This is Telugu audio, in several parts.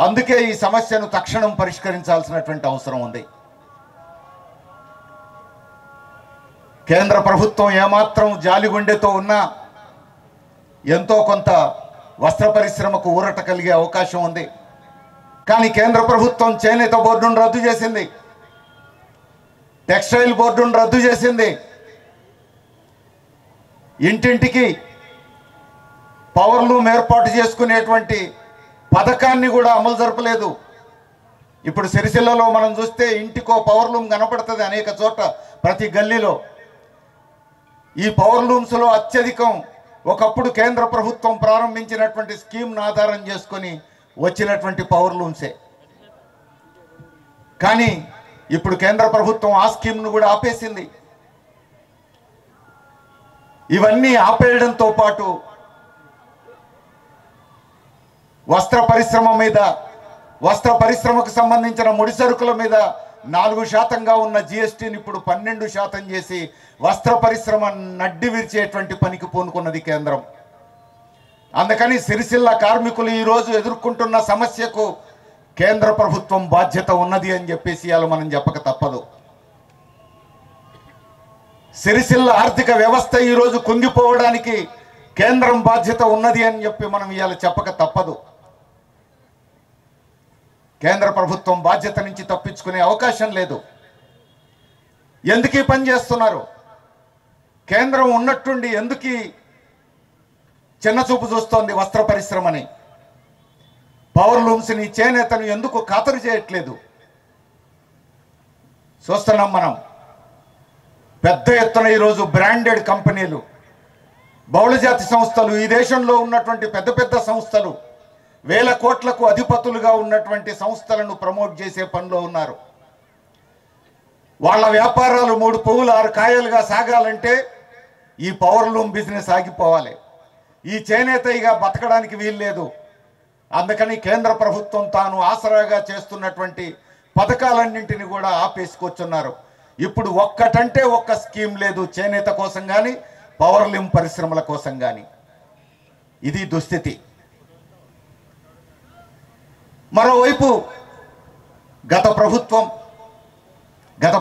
అందుకే ఈ సమస్యను తక్షణం పరిష్కరించాల్సినటువంటి అవసరం ఉంది. కేంద్ర ప్రభుత్వం ఏమాత్రం జాలిగుండెతో ఉన్నా ఎంతో కొంత వస్త్ర పరిశ్రమకు ఊరట కలిగే అవకాశం ఉంది. కానీ కేంద్ర ప్రభుత్వం చేనేత బోర్డును రద్దు చేసింది, టెక్స్టైల్ బోర్డును రద్దు చేసింది, ఇంటింటికి పవర్ లూమ్ ఏర్పాటు చేసుకునేటువంటి పథకాన్ని కూడా అమలు జరపలేదు. ఇప్పుడు సిరిసిల్లలో మనం చూస్తే ఇంటికో పవర్ లూమ్ కనపడుతుంది అనేక చోట్ల, ప్రతి గల్లీలో. ఈ పవర్ లూమ్స్లో అత్యధికం ఒకప్పుడు కేంద్ర ప్రభుత్వం ప్రారంభించినటువంటి స్కీమ్ను ఆధారం చేసుకొని వచ్చినటువంటి పవర్ లూమ్సే. కానీ ఇప్పుడు కేంద్ర ప్రభుత్వం ఆ స్కీమ్ను కూడా ఆపేసింది. ఇవన్నీ ఆపేయడంతో పాటు వస్త్ర పరిశ్రమ మీద, వస్త్ర పరిశ్రమకు సంబంధించిన ముడి సరుకుల మీద 4% ఉన్న జిఎస్టీని ఇప్పుడు 12% చేసి వస్త్ర పరిశ్రమ నడ్డి విరిచేటువంటి పనికి పూనుకున్నది కేంద్రం. అందుకని సిరిసిల్ల కార్మికులు ఈరోజు ఎదుర్కొంటున్న సమస్యకు కేంద్ర ప్రభుత్వం బాధ్యత ఉన్నది అని చెప్పేసి ఇవాళ మనం చెప్పక తప్పదు. సిరిసిల్ల ఆర్థిక వ్యవస్థ ఈరోజు కుంగిపోవడానికి కేంద్రం బాధ్యత ఉన్నది అని చెప్పి మనం ఇవాళ చెప్పక తప్పదు. కేంద్ర ప్రభుత్వం బాధ్యత నుంచి తప్పించుకునే అవకాశం లేదు. ఎందుకు ఈ పని చేస్తున్నారు? కేంద్రం ఉన్నట్టుండి ఎందుకు చిన్నచూపు చూస్తోంది వస్త్ర పరిశ్రమని? పవర్ లూమ్స్ని, చేనేతను ఎందుకు ఖాతరు చేయట్లేదు? చూస్తున్నాం మనం. పెద్ద ఎత్తున ఈరోజు బ్రాండెడ్ కంపెనీలు, బహుళజాతి సంస్థలు, ఈ దేశంలో ఉన్నటువంటి పెద్ద పెద్ద సంస్థలు, వేల కోట్లకు అధిపతులుగా ఉన్నటువంటి సంస్థలను ప్రమోట్ చేసే పనిలో ఉన్నారు. వాళ్ళ వ్యాపారాలు 3 పువ్వులు 6 కాయలుగా సాగాలంటే ఈ పవర్ లూమ్ బిజినెస్ ఆగిపోవాలి. ఈ చేనేతగా బతకడానికి వీల్లేదు. అందుకని కేంద్ర ప్రభుత్వం తాను ఆసరాగా చేస్తున్నటువంటి పథకాలన్నింటినీ కూడా ఆపేసుకొచ్చున్నారు. ఇప్పుడు ఒక్కటంటే ఒక్క స్కీమ్ లేదు చేనేత కోసం కానీ, పవర్ లూమ్ పరిశ్రమల కోసం కానీ. ఇది దుస్థితి. మరోవైపు గత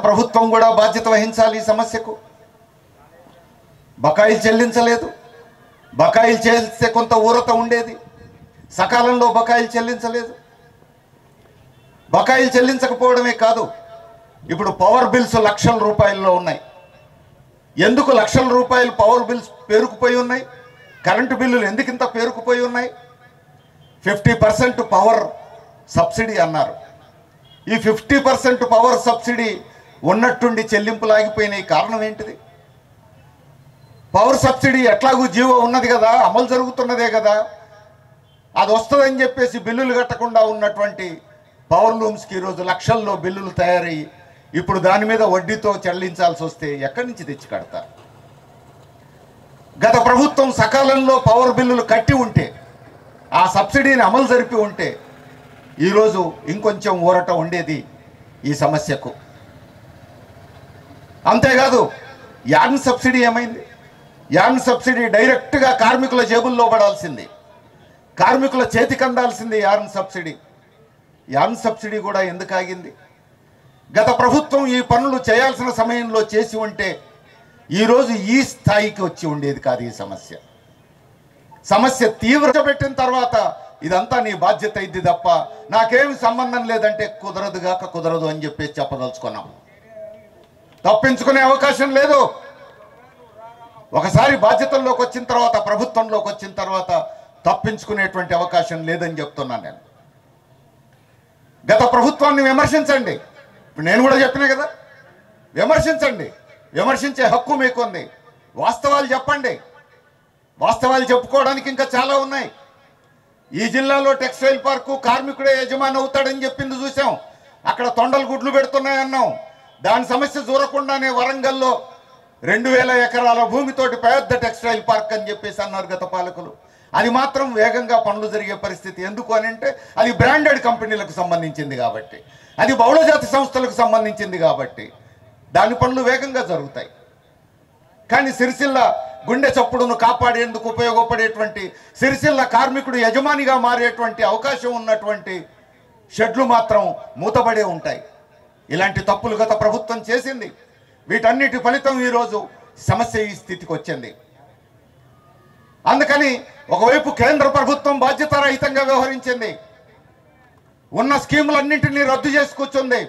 ప్రభుత్వం కూడా బాధ్యత వహించాలి. ఈ సమస్యకు బకాయిలు చెల్లించలేదు. బకాయిలు చేస్తే కొంత ఊరట ఉండేది. సకాలంలో బకాయిలు చెల్లించలేదు. బకాయిలు చెల్లించకపోవడమే కాదు, ఇప్పుడు పవర్ బిల్స్ లక్షల రూపాయల్లో ఉన్నాయి. ఎందుకు లక్షల రూపాయలు పవర్ బిల్స్ పేరుకుపోయి ఉన్నాయి? కరెంటు బిల్లులు ఎందుకు ఇంత పేరుకుపోయి ఉన్నాయి? 50% పవర్ సబ్సిడీ అన్నారు. ఈ 50% పవర్ సబ్సిడీ ఉన్నట్టుండి చెల్లింపులు ఆగిపోయినాయి. కారణం ఏంటిది? పవర్ సబ్సిడీ ఎట్లాగూ జీవో ఉన్నది కదా, అమలు జరుగుతున్నదే కదా, అది వస్తుందని చెప్పేసి బిల్లులు కట్టకుండా ఉన్నటువంటి పవర్ లూమ్స్కి ఈరోజు లక్షల్లో బిల్లులు తయారయ్యి ఇప్పుడు దాని మీద వడ్డీతో చెల్లించాల్సి వస్తే ఎక్కడి నుంచి తెచ్చి కడతారు? గత ప్రభుత్వం సకాలంలో పవర్ బిల్లులు కట్టి ఉంటే, ఆ సబ్సిడీని అమలు జరిపి ఉంటే ఈరోజు ఇంకొంచెం ఊరట ఉండేది ఈ సమస్యకు. అంతేకాదు, యార్న్ సబ్సిడీ ఏమైంది? యార్న్ సబ్సిడీ డైరెక్ట్గా కార్మికుల జేబుల్లో పడాల్సింది, కార్మికుల చేతికి అందాల్సింది యార్న్ సబ్సిడీ. యార్న్ సబ్సిడీ కూడా ఎందుకు ఆగింది? గత ప్రభుత్వం ఈ పనులు చేయాల్సిన సమయంలో చేసి ఉంటే ఈరోజు ఈ స్థాయికి వచ్చి ఉండేది కాదు. ఈ సమస్య తీవ్రత పెట్టిన తర్వాత ఇదంతా నీ బాధ్యత ఇది తప్ప నాకేమి సంబంధం లేదంటే కుదరదు అని చెప్పేసి చెప్పదలుచుకున్నాం. తప్పించుకునే అవకాశం లేదు. ఒకసారి బాధ్యతల్లోకి వచ్చిన తర్వాత, ప్రభుత్వంలోకి వచ్చిన తర్వాత తప్పించుకునేటువంటి అవకాశం లేదని చెప్తున్నాను నేను. గత ప్రభుత్వాన్ని విమర్శించండి. ఇప్పుడు నేను కూడా చెప్పినా కదా, విమర్శించండి. విమర్శించే హక్కు మీకు ఉంది. వాస్తవాలు చెప్పండి. వాస్తవాలు చెప్పుకోవడానికి ఇంకా చాలా ఉన్నాయి. ఈ జిల్లాలో టెక్స్టైల్ పార్కు కార్మికుడే యజమాని అవుతాడని చెప్పింది చూసాం. అక్కడ తొండలు గుడ్లు పెడుతున్నాయన్నాం. దాని సమస్య చూడకుండానే వరంగల్లో 2000 ఎకరాల భూమితోటి పెద్ద టెక్స్టైల్ పార్క్ అని చెప్పేసి అన్నారు గత పాలకులు. అది మాత్రం వేగంగా పనులు జరిగే పరిస్థితి. ఎందుకు అని అంటే అది బ్రాండెడ్ కంపెనీలకు సంబంధించింది కాబట్టి, అది బహుళజాతి సంస్థలకు సంబంధించింది కాబట్టి దాని పనులు వేగంగా జరుగుతాయి. కానీ సిరిసిల్ల గుండె చప్పుడును కాపాడేందుకు ఉపయోగపడేటువంటి, సిరిసిల్ల కార్మికుడు యజమానిగా మారేటువంటి అవకాశం ఉన్నటువంటి షెడ్లు మాత్రం మూతబడే ఉంటాయి. ఇలాంటి తప్పులు గత ప్రభుత్వం చేసింది. వీటన్నిటి ఫలితం ఈరోజు సమస్య ఈ స్థితికి వచ్చింది. అందుకని ఒకవైపు కేంద్ర ప్రభుత్వం బాధ్యతారహితంగా వ్యవహరించింది, ఉన్న స్కీములన్నింటినీ రద్దు చేసి కూర్చుంది.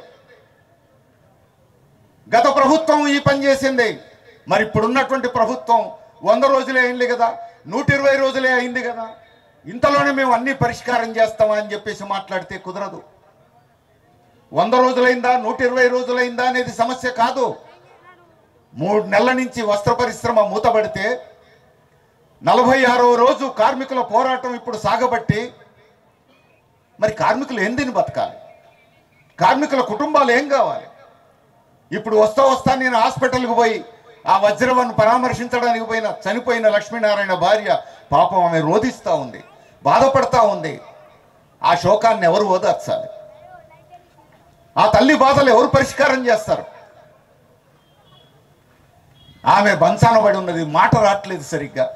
గత ప్రభుత్వం ఈ పని చేసింది. మరి ఇప్పుడున్నటువంటి ప్రభుత్వం 100 రోజులే అయింది కదా, 120 రోజులే అయింది కదా, ఇంతలోనే మేము అన్ని పరిష్కారం చేస్తామా అని చెప్పేసి మాట్లాడితే కుదరదు. 100 రోజులైందా 120 రోజులైందా అనేది సమస్య కాదు. 3 నెలల నుంచి వస్త్ర పరిశ్రమ మూతబడితే 46వ రోజు కార్మికుల పోరాటం ఇప్పుడు సాగబట్టి మరి కార్మికులు ఏం తిని బతకాలి? కార్మికుల కుటుంబాలు ఏం కావాలి? ఇప్పుడు వస్తా నేను హాస్పిటల్కి పోయి ఆ వజ్రవన్ను పరామర్శించడానికి చనిపోయిన లక్ష్మీనారాయణ భార్య పాపం ఆమె రోధిస్తూ ఉంది, బాధపడతా ఉంది. ఆ శోకాన్ని ఎవరు ఓదార్చాలి? ఆ తల్లి బాధలు ఎవరు పరిష్కారం చేస్తారు? ఆమె బంచాన పడి ఉన్నది, మాట రావట్లేదు సరిగ్గా,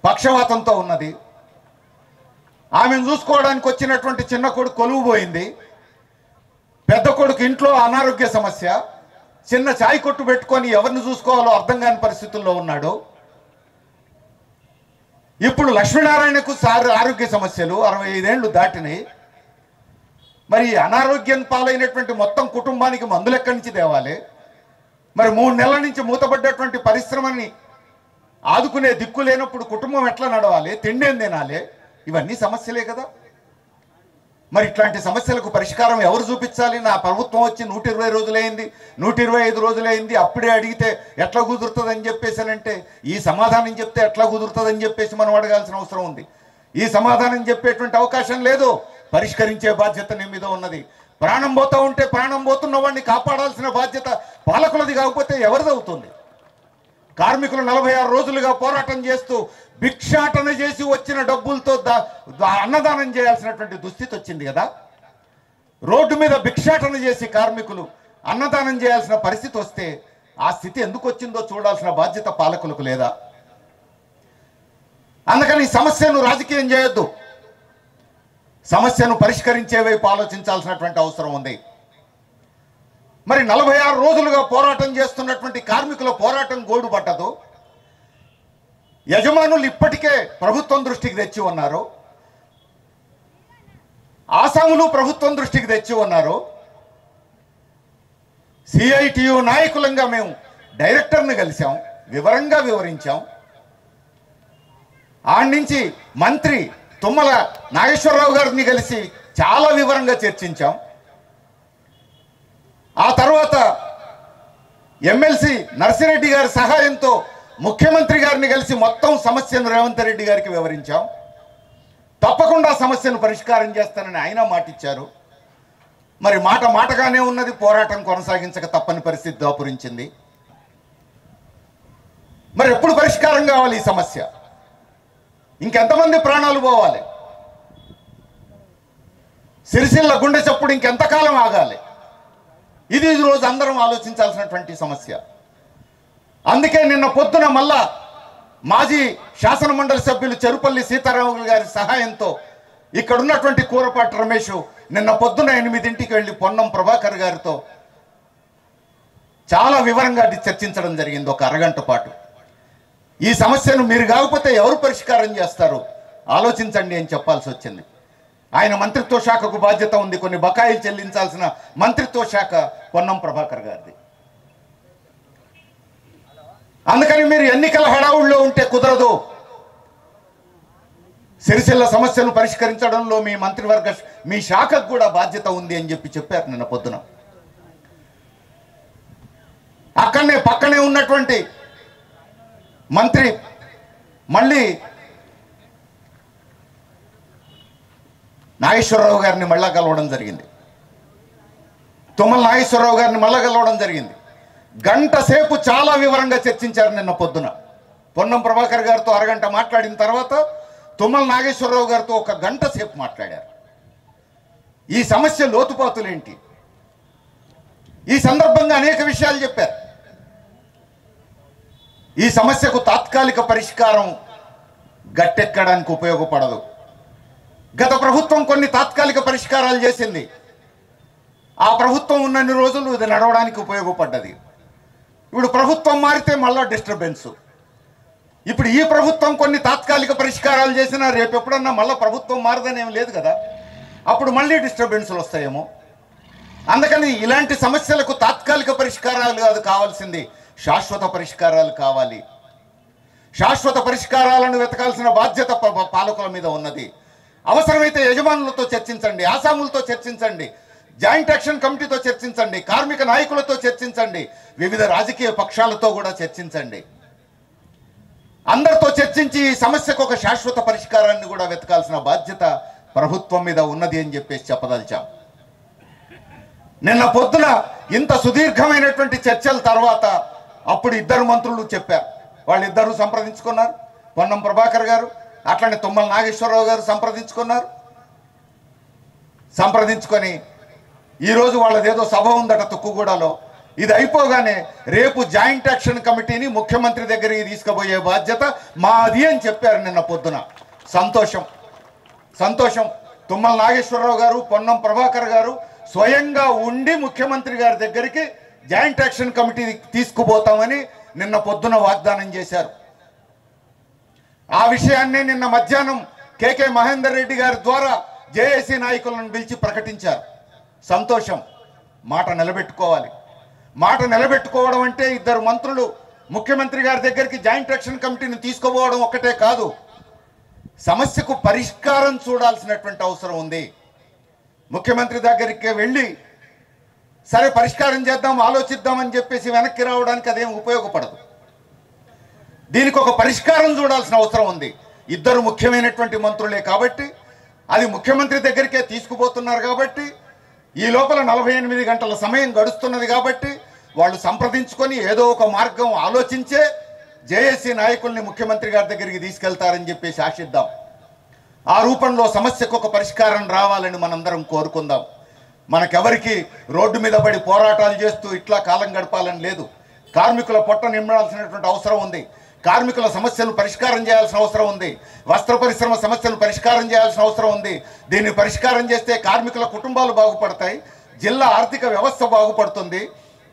పక్షవాతంతో ఉన్నది. ఆమెను చూసుకోవడానికి వచ్చినటువంటి చిన్న కొడుకు కొలువు పోయింది, పెద్ద కొడుకు ఇంట్లో అనారోగ్య సమస్య, చిన్న చాయ్ కొట్టు పెట్టుకొని ఎవరిని చూసుకోవాలో అర్థం కాని పరిస్థితుల్లో ఉన్నాడు. ఇప్పుడు లక్ష్మీనారాయణకు ఆరోగ్య సమస్యలు, 65 ఏళ్ళు దాటినాయి. మరి అనారోగ్యం పాలైనటువంటి మొత్తం కుటుంబానికి మందులు ఎక్కడి నుంచి తేవాలి? మరి 3 నెలల నుంచి మూతపడ్డటువంటి పరిశ్రమని ఆదుకునే దిక్కు లేనప్పుడు కుటుంబం ఎట్లా నడవాలి? తిండి ఏం తినాలి? ఇవన్నీ సమస్యలే కదా. మరి ఇట్లాంటి సమస్యలకు పరిష్కారం ఎవరు చూపించాలి? నా ప్రభుత్వం వచ్చి 120 రోజులైంది, 125 రోజులైంది, అప్పుడే అడిగితే ఎట్లా కుదురుతుందని చెప్పేసానంటే ఈ సమాధానం చెప్తే ఎట్లా కుదురుతుందని చెప్పేసి మనం అడగాల్సిన అవసరం ఉంది. ఈ సమాధానం చెప్పేటువంటి అవకాశం లేదు. పరిష్కరించే బాధ్యత నీ మీద ఉన్నది. ప్రాణం పోతూ ఉంటే ప్రాణం పోతున్న వాడిని కాపాడాల్సిన బాధ్యత పాలకులది, కాకపోతే ఎవరిది అవుతుంది? కార్మికులు 46 రోజులుగా పోరాటం చేస్తూ భిక్షాటన చేసి వచ్చిన డబ్బులతో అన్నదానం చేయాల్సినటువంటి దుస్థితి వచ్చింది కదా. రోడ్డు మీద భిక్షాటన చేసి కార్మికులు అన్నదానం చేయాల్సిన పరిస్థితి వస్తే ఆ స్థితి ఎందుకు వచ్చిందో చూడాల్సిన బాధ్యత పాలకులకు లేదా? అందుకని ఈ సమస్యను రాజకీయం చేయొద్దు, సమస్యను పరిష్కరించే వైపు ఆలోచించాల్సినటువంటి అవసరం ఉంది. మరి 46 రోజులుగా పోరాటం చేస్తున్నటువంటి కార్మికుల పోరాటం గోడు పట్టదు. యజమానులు ఇప్పటికే ప్రభుత్వం దృష్టికి తెచ్చి ఉన్నారు, ఆసాములు ప్రభుత్వం దృష్టికి తెచ్చి ఉన్నారు. సిఐటియు నాయకులంగా మేము డైరెక్టర్ని కలిసాం, వివరంగా వివరించాం. ఆడి నుంచి మంత్రి తుమ్మల నాగేశ్వరరావు గారిని కలిసి చాలా వివరంగా చర్చించాం. ఆ తర్వాత ఎమ్మెల్సీ నర్సిరెడ్డి గారి సహాయంతో ముఖ్యమంత్రి గారిని కలిసి మొత్తం సమస్యను రేవంత్ రెడ్డి గారికి వివరించాం. తప్పకుండా సమస్యను పరిష్కారం చేస్తానని ఆయన మాటిచ్చారు. మరి మాటగానే ఉన్నది, పోరాటం కొనసాగించక తప్పని పరిస్థితి దాపురించింది. మరి ఎప్పుడు పరిష్కారం కావాలి ఈ సమస్య? ఇంకెంతమంది ప్రాణాలు పోవాలి? సిరిసిల్ల గుండె చప్పుడు ఇంకెంతకాలం ఆగాలి? ఇది ఈరోజు అందరం ఆలోచించాల్సినటువంటి సమస్య. అందుకే నిన్న పొద్దున మళ్ళా మాజీ శాసన మండలి సభ్యులు చెరుపల్లి సీతారాములు గారి సహాయంతో ఇక్కడ ఉన్నటువంటి కూరపాటి రమేష్ నిన్న పొద్దున 8ంటికి వెళ్ళి పొన్నం ప్రభాకర్ గారితో చాలా వివరంగా చర్చించడం జరిగింది, ఒక అరగంట పాటు. ఈ సమస్యను మీరు కాకపోతే ఎవరు పరిష్కారం చేస్తారు ఆలోచించండి అని చెప్పాల్సి వచ్చింది. ఆయన మంత్రిత్వ శాఖకు బాధ్యత ఉంది, కొన్ని బకాయిలు చెల్లించాల్సిన మంత్రిత్వ శాఖ పొన్నం ప్రభాకర్ గారిది. అందుకని మీరు ఎన్నికల హడావుల్లో ఉంటే కుదరదు. సిరిసిల్ల సమస్యను పరిష్కరించడంలో మీ మంత్రివర్గ మీ శాఖకు కూడా బాధ్యత ఉంది అని చెప్పారు నిన్న పొద్దున. పక్కనే ఉన్నటువంటి మంత్రి మళ్ళీ నాగేశ్వరరావు గారిని మళ్ళా కలవడం జరిగింది, తుమ్మల నాగేశ్వరరావు గారిని మళ్ళా కలవడం జరిగింది. గంట సేపు చాలా వివరంగా చర్చించారు నిన్న పొద్దున. పొన్నం ప్రభాకర్ గారితో అరగంట మాట్లాడిన తర్వాత తుమ్మల నాగేశ్వరరావు గారితో 1 గంట సేపు మాట్లాడారు. ఈ సమస్య లోతుపాతులేంటి, ఈ సందర్భంగా అనేక విషయాలు చెప్పారు. ఈ సమస్యకు తాత్కాలిక పరిష్కారం గట్టెక్కడానికి ఉపయోగపడదు. గత ప్రభుత్వం కొన్ని తాత్కాలిక పరిష్కారాలు చేసింది. ఆ ప్రభుత్వం ఉన్నన్ని రోజులు ఇది నడవడానికి ఉపయోగపడ్డది. ఇప్పుడు ప్రభుత్వం మారితే మళ్ళా డిస్టర్బెన్స్. ఇప్పుడు ఈ ప్రభుత్వం కొన్ని తాత్కాలిక పరిష్కారాలు చేసినా రేపు ఎప్పుడన్నా మళ్ళీ ప్రభుత్వం మారదని ఏం లేదు కదా, అప్పుడు మళ్ళీ డిస్టర్బెన్స్లు వస్తాయేమో. అందుకని ఇలాంటి సమస్యలకు తాత్కాలిక పరిష్కారాలు కాదు కావాల్సింది, శాశ్వత పరిష్కారాలు కావాలి. శాశ్వత పరిష్కారాలను వెతకాల్సిన బాధ్యత పాలకుల మీద ఉన్నది. అవసరమైతే యజమానులతో చర్చించండి, ఆసాములతో చర్చించండి, జాయింట్ యాక్షన్ కమిటీతో చర్చించండి, కార్మిక నాయకులతో చర్చించండి, వివిధ రాజకీయ పక్షాలతో కూడా చర్చించండి. అందరితో చర్చించి ఈ సమస్యకు ఒక శాశ్వత పరిష్కారాన్ని కూడా వెతకాల్సిన బాధ్యత ప్రభుత్వం మీద ఉన్నది అని చెప్పేసి చెప్పదలిచాం. నిన్న పొద్దున ఇంత సుదీర్ఘమైనటువంటి చర్చల తర్వాత అప్పుడు ఇద్దరు మంత్రులు చెప్పారు, వాళ్ళిద్దరూ సంప్రదించుకున్నారు. పొన్నం ప్రభాకర్ గారు అట్లనే తుమ్మల నాగేశ్వరరావు గారు సంప్రదించుకొని ఈరోజు వాళ్ళదేదో సభ ఉందట తుక్కుగూడలో. ఇది అయిపోగానే రేపు జాయింట్ యాక్షన్ కమిటీని ముఖ్యమంత్రి దగ్గరికి తీసుకుపోయే బాధ్యత మాది అని చెప్పారు నిన్న పొద్దున. సంతోషం. తుమ్మల నాగేశ్వరరావు గారు, పొన్నం ప్రభాకర్ గారు స్వయంగా ఉండి ముఖ్యమంత్రి గారి దగ్గరికి జాయింట్ యాక్షన్ కమిటీ తీసుకుపోతామని నిన్న పొద్దున వాగ్దానం చేశారు. ఆ విషయాన్ని నిన్న మధ్యాహ్నం కేకే మహేందర్ రెడ్డి గారి ద్వారా జేఏసీ నాయకులను పిలిచి ప్రకటించారు. సంతోషం. మాట నిలబెట్టుకోవాలి. మాట నిలబెట్టుకోవడం అంటే ఇద్దరు మంత్రులు ముఖ్యమంత్రి గారి దగ్గరికి జాయింట్ యాక్షన్ కమిటీని తీసుకుపోవడం ఒక్కటే కాదు, సమస్యకు పరిష్కారం చూడాల్సినటువంటి అవసరం ఉంది. ముఖ్యమంత్రి దగ్గరికి వెళ్ళి సరే పరిష్కారం చేద్దాం, ఆలోచిద్దామని చెప్పేసి వెనక్కి రావడానికి అదేం ఉపయోగపడదు. దీనికి ఒక పరిష్కారం చూడాల్సిన అవసరం ఉంది. ఇద్దరు ముఖ్యమైనటువంటి మంత్రులే కాబట్టి, అది ముఖ్యమంత్రి దగ్గరికే తీసుకుపోతున్నారు కాబట్టి, ఈ లోపల 48 గంటల సమయం గడుస్తున్నది కాబట్టి వాళ్ళు సంప్రదించుకొని ఏదో ఒక మార్గం ఆలోచించే జేఏసీ నాయకుల్ని ముఖ్యమంత్రి గారి దగ్గరికి తీసుకెళ్తారని చెప్పేసి ఆశిద్దాం. ఆ రూపంలో సమస్యకు ఒక పరిష్కారం రావాలని మనందరం కోరుకుందాం. మనకెవరికి రోడ్డు మీద పడి పోరాటాలు చేస్తూ ఇట్లా కాలం గడపాలని లేదు. కార్మికుల పొట్ట నింపాల్సినటువంటి అవసరం ఉంది. కార్మికుల సమస్యలు పరిష్కారం చేయాల్సిన అవసరం ఉంది. వస్త్ర పరిశ్రమ సమస్యలు పరిష్కారం చేయాల్సిన అవసరం ఉంది. దీన్ని పరిష్కారం చేస్తే కార్మికుల కుటుంబాలు బాగుపడతాయి, జిల్లా ఆర్థిక వ్యవస్థ బాగుపడుతుంది,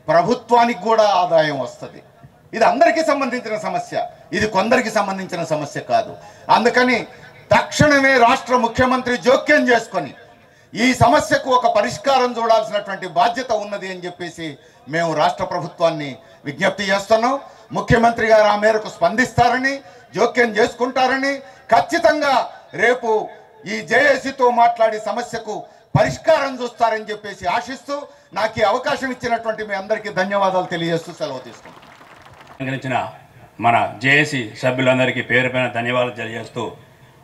ప్రభుత్వానికి కూడా ఆదాయం వస్తుంది. ఇది అందరికీ సంబంధించిన సమస్య, ఇది కొందరికి సంబంధించిన సమస్య కాదు. అందుకని తక్షణమే రాష్ట్ర ముఖ్యమంత్రి జోక్యం చేసుకొని ఈ సమస్యకు ఒక పరిష్కారం చూడాల్సినటువంటి బాధ్యత ఉన్నది అని చెప్పేసి మేము రాష్ట్ర ప్రభుత్వాన్ని విజ్ఞప్తి చేస్తున్నాం. ముఖ్యమంత్రి గారు ఆ మేరకు స్పందిస్తారని, జోక్యం చేసుకుంటారని, ఖచ్చితంగా రేపు ఈ జేఏసీతో మాట్లాడి సమస్యకు పరిష్కారం చూస్తారని చెప్పేసి ఆశిస్తూ నాకు ఈ అవకాశం ఇచ్చినటువంటి మీ అందరికీ ధన్యవాదాలు తెలియజేస్తూ సెలవు తీసుకుంటాం. మన జేఏసీ సభ్యులందరికీ పేరు పైన ధన్యవాదాలు తెలియజేస్తూ,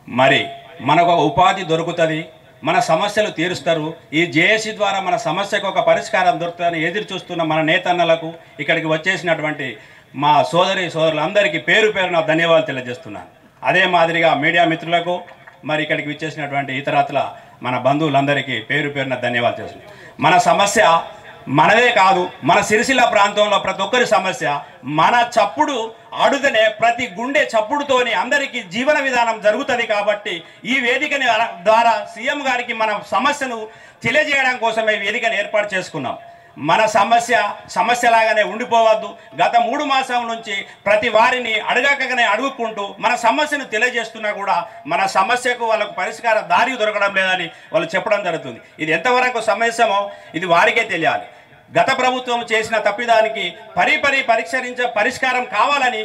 మరి మనకు ఒక ఉపాధి దొరుకుతుంది, మన సమస్యలు తీరుస్తారు, ఈ జేఏసీ ద్వారా మన సమస్యకు ఒక పరిష్కారం దొరుకుతుందని ఎదురు చూస్తున్న మన నేతన్నలకు, ఇక్కడికి వచ్చేసినటువంటి మా సోదరులందరికీ పేరు పేరున ధన్యవాదాలు తెలియజేస్తున్నాను. అదే మాదిరిగా మీడియా మిత్రులకు, మరి ఇక్కడికి విచ్చేసినటువంటి ఇతరత్ల మన బంధువులందరికీ పేరు పేరున ధన్యవాదాలు చేస్తున్నాను. మన సమస్య మనదే కాదు, మన సిరిసిల్ల ప్రాంతంలో ప్రతి ఒక్కరి సమస్య. మన చప్పుడు అడుగునే ప్రతి గుండె చప్పుడుతోని అందరికీ జీవన విధానం జరుగుతుంది. కాబట్టి ఈ వేదికని ద్వారా సీఎం గారికి మన సమస్యను తెలియజేయడం కోసమే వేదికను ఏర్పాటు చేసుకున్నాం. మన సమస్యలాగానే ఉండిపోవద్దు. గత 3 మాసాల నుంచి ప్రతి వారిని అడగకనే అడుగుకుంటూ మన సమస్యను తెలియజేస్తున్నా కూడా మన సమస్యకు వాళ్ళకు పరిష్కార దారి దొరకడం లేదని వాళ్ళు చెప్పడం జరుగుతుంది. ఇది ఎంతవరకు సమస్యమో ఇది వారికే తెలియాలి. గత ప్రభుత్వం చేసిన తప్పిదానికి పరిష్కారం కావాలని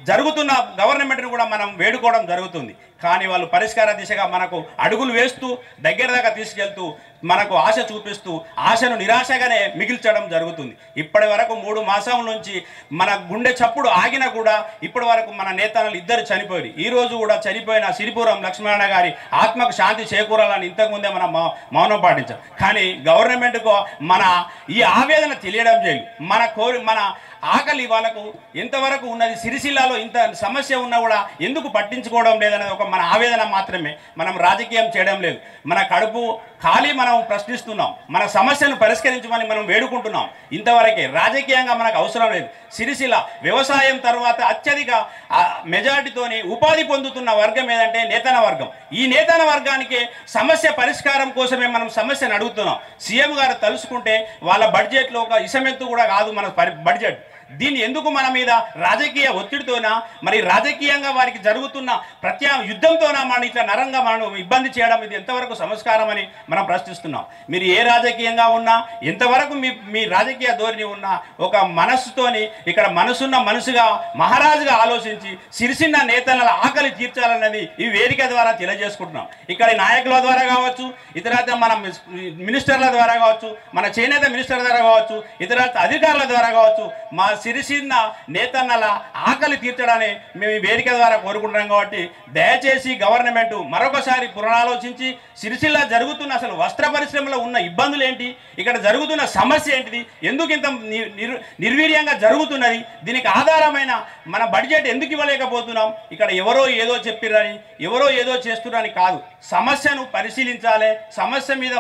జరుగుతున్న గవర్నమెంట్ను కూడా మనం వేడుకోవడం జరుగుతుంది. కానీ వాళ్ళు పరిష్కార దిశగా మనకు అడుగులు వేస్తూ దగ్గర దాకా తీసుకెళ్తూ మనకు ఆశ చూపిస్తూ ఆశను నిరాశగానే మిగిల్చడం జరుగుతుంది. ఇప్పటి వరకు 3 మాసాల నుంచి మన గుండె చప్పుడు ఆగినా కూడా ఇప్పటి వరకు మన నేతలు ఇద్దరు చనిపోయి, ఈరోజు కూడా చనిపోయిన సిరిపురం లక్ష్మణ గారి ఆత్మకు శాంతి చేకూరాలని ఇంతకుముందే మనం మౌనం పాటించాం. కానీ గవర్నమెంట్కు మన ఈ ఆవేదన తెలియడం చేయదు. మన ఆకలి వాళ్ళకు ఎంతవరకు ఉన్నది, సిరిసిల్లాలో ఇంత సమస్య ఉన్నా కూడా ఎందుకు పట్టించుకోవడం లేదనేది ఒక మన ఆవేదన మాత్రమే. మనం రాజకీయం చేయడం లేదు. మన కడుపు ఖాళీ మనం ప్రశ్నిస్తున్నాం, మన సమస్యను పరిష్కరించమని మనం వేడుకుంటున్నాం. ఇంతవరకే, రాజకీయంగా మనకు అవసరం లేదు. సిరిసిల్ల వ్యవసాయం తర్వాత అత్యధిక మెజార్టీతోని ఉపాధి పొందుతున్న వర్గం ఏదంటే నేతన వర్గం. ఈ నేతన వర్గానికి సమస్య పరిష్కారం కోసమే మనం సమస్యను అడుగుతున్నాం. సీఎం గారు తలుసుకుంటే వాళ్ళ బడ్జెట్లో ఒక ఇసమెత్తు కూడా కాదు మన బడ్జెట్. దీన్ని ఎందుకు మన మీద రాజకీయ ఒత్తిడితోనా, మరి రాజకీయంగా వారికి జరుగుతున్న యుద్ధంతోనా మనం ఇట్లా నరంగా మనం ఇబ్బంది చేయడం, ఇది ఎంతవరకు సంస్కారం అని మనం ప్రశ్నిస్తున్నాం. మీరు ఏ రాజకీయంగా ఉన్నా, ఎంతవరకు మీ రాజకీయ ధోరణి ఉన్నా, ఒక మనస్సుతోని ఇక్కడ మనసున్న మనసుగా మహారాజుగా ఆలోచించి సిరిసిన్న నేతల ఆకలి తీర్చాలన్నది ఈ వేదిక ద్వారా తెలియజేసుకుంటున్నాం. ఇక్కడ నాయకుల ద్వారా కావచ్చు, ఇతర మన మినిస్టర్ల ద్వారా కావచ్చు, మన చేనేత మినిస్టర్ ద్వారా కావచ్చు, ఇతర అధికారుల ద్వారా కావచ్చు, మా సిరిసిన్న నేతన్నల ఆకలి తీర్చడాన్ని మేము ఈ వేదిక ద్వారా కోరుకుంటున్నాం. కాబట్టి దయచేసి గవర్నమెంట్ మరొకసారి పునరాలోచించి సిరిసిల్ల జరుగుతున్న అసలు వస్త్ర పరిశ్రమలో ఉన్న ఇబ్బందులు ఏంటి, ఇక్కడ జరుగుతున్న సమస్య ఏంటిది, ఎందుకు ఇంత నిర్వీర్యంగా జరుగుతున్నది, దీనికి ఆధారమైన మన బడ్జెట్ ఎందుకు ఇవ్వలేకపోతున్నాం, ఇక్కడ ఎవరో ఏదో చెప్పిరని ఎవరో ఏదో చేస్తున్నారని కాదు, సమస్యను పరిశీలించాలి. సమస్య మీద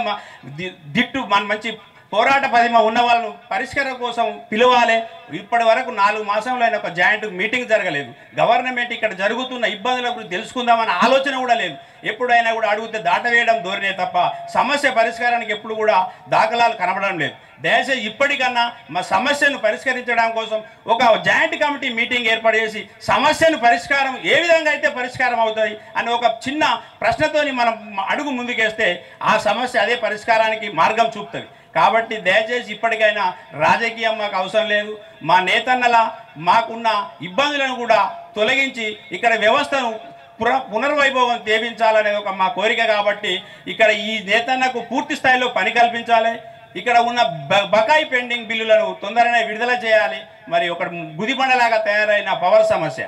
మంచి పోరాట పదిమ ఉన్న వాళ్ళను పరిష్కారం కోసం పిలవాలి. ఇప్పటి వరకు 4 మాసంలో అయినా ఒక జాయింట్ మీటింగ్ జరగలేదు. గవర్నమెంట్ ఇక్కడ జరుగుతున్న ఇబ్బందుల గురించి తెలుసుకుందామన్న ఆలోచన కూడా లేదు. ఎప్పుడైనా కూడా అడిగితే దాటవేయడం ధోరణే తప్ప సమస్య పరిష్కారానికి ఎప్పుడు కూడా దాఖలాలు కనబడడం లేదు. దయచేసి ఇప్పటికన్నా మా సమస్యను పరిష్కరించడం కోసం ఒక జాయింట్ కమిటీ మీటింగ్ ఏర్పాటు చేసి సమస్యను పరిష్కారం ఏ విధంగా అయితే పరిష్కారం అవుతుంది అని ఒక చిన్న ప్రశ్నతోని మనం అడుగు ముందుకేస్తే ఆ సమస్య అదే పరిష్కారానికి మార్గం చూపుతుంది. కాబట్టి దయచేసి ఇప్పటికైనా రాజకీయం మాకు అవసరం లేదు. మా నేతన్నల మాకున్న ఇబ్బందులను కూడా తొలగించి ఇక్కడ వ్యవస్థను పునర్వైభవం తేవించాలనేది ఒక మా కోరిక. కాబట్టి ఇక్కడ ఈ నేతన్నకు పూర్తి స్థాయిలో పని కల్పించాలి. ఇక్కడ ఉన్న బకాయి పెండింగ్ బిల్లులను తొందరనే విడుదల చేయాలి. మరి ఒక గుదిబండలాగా తయారైన పవర్ సమస్య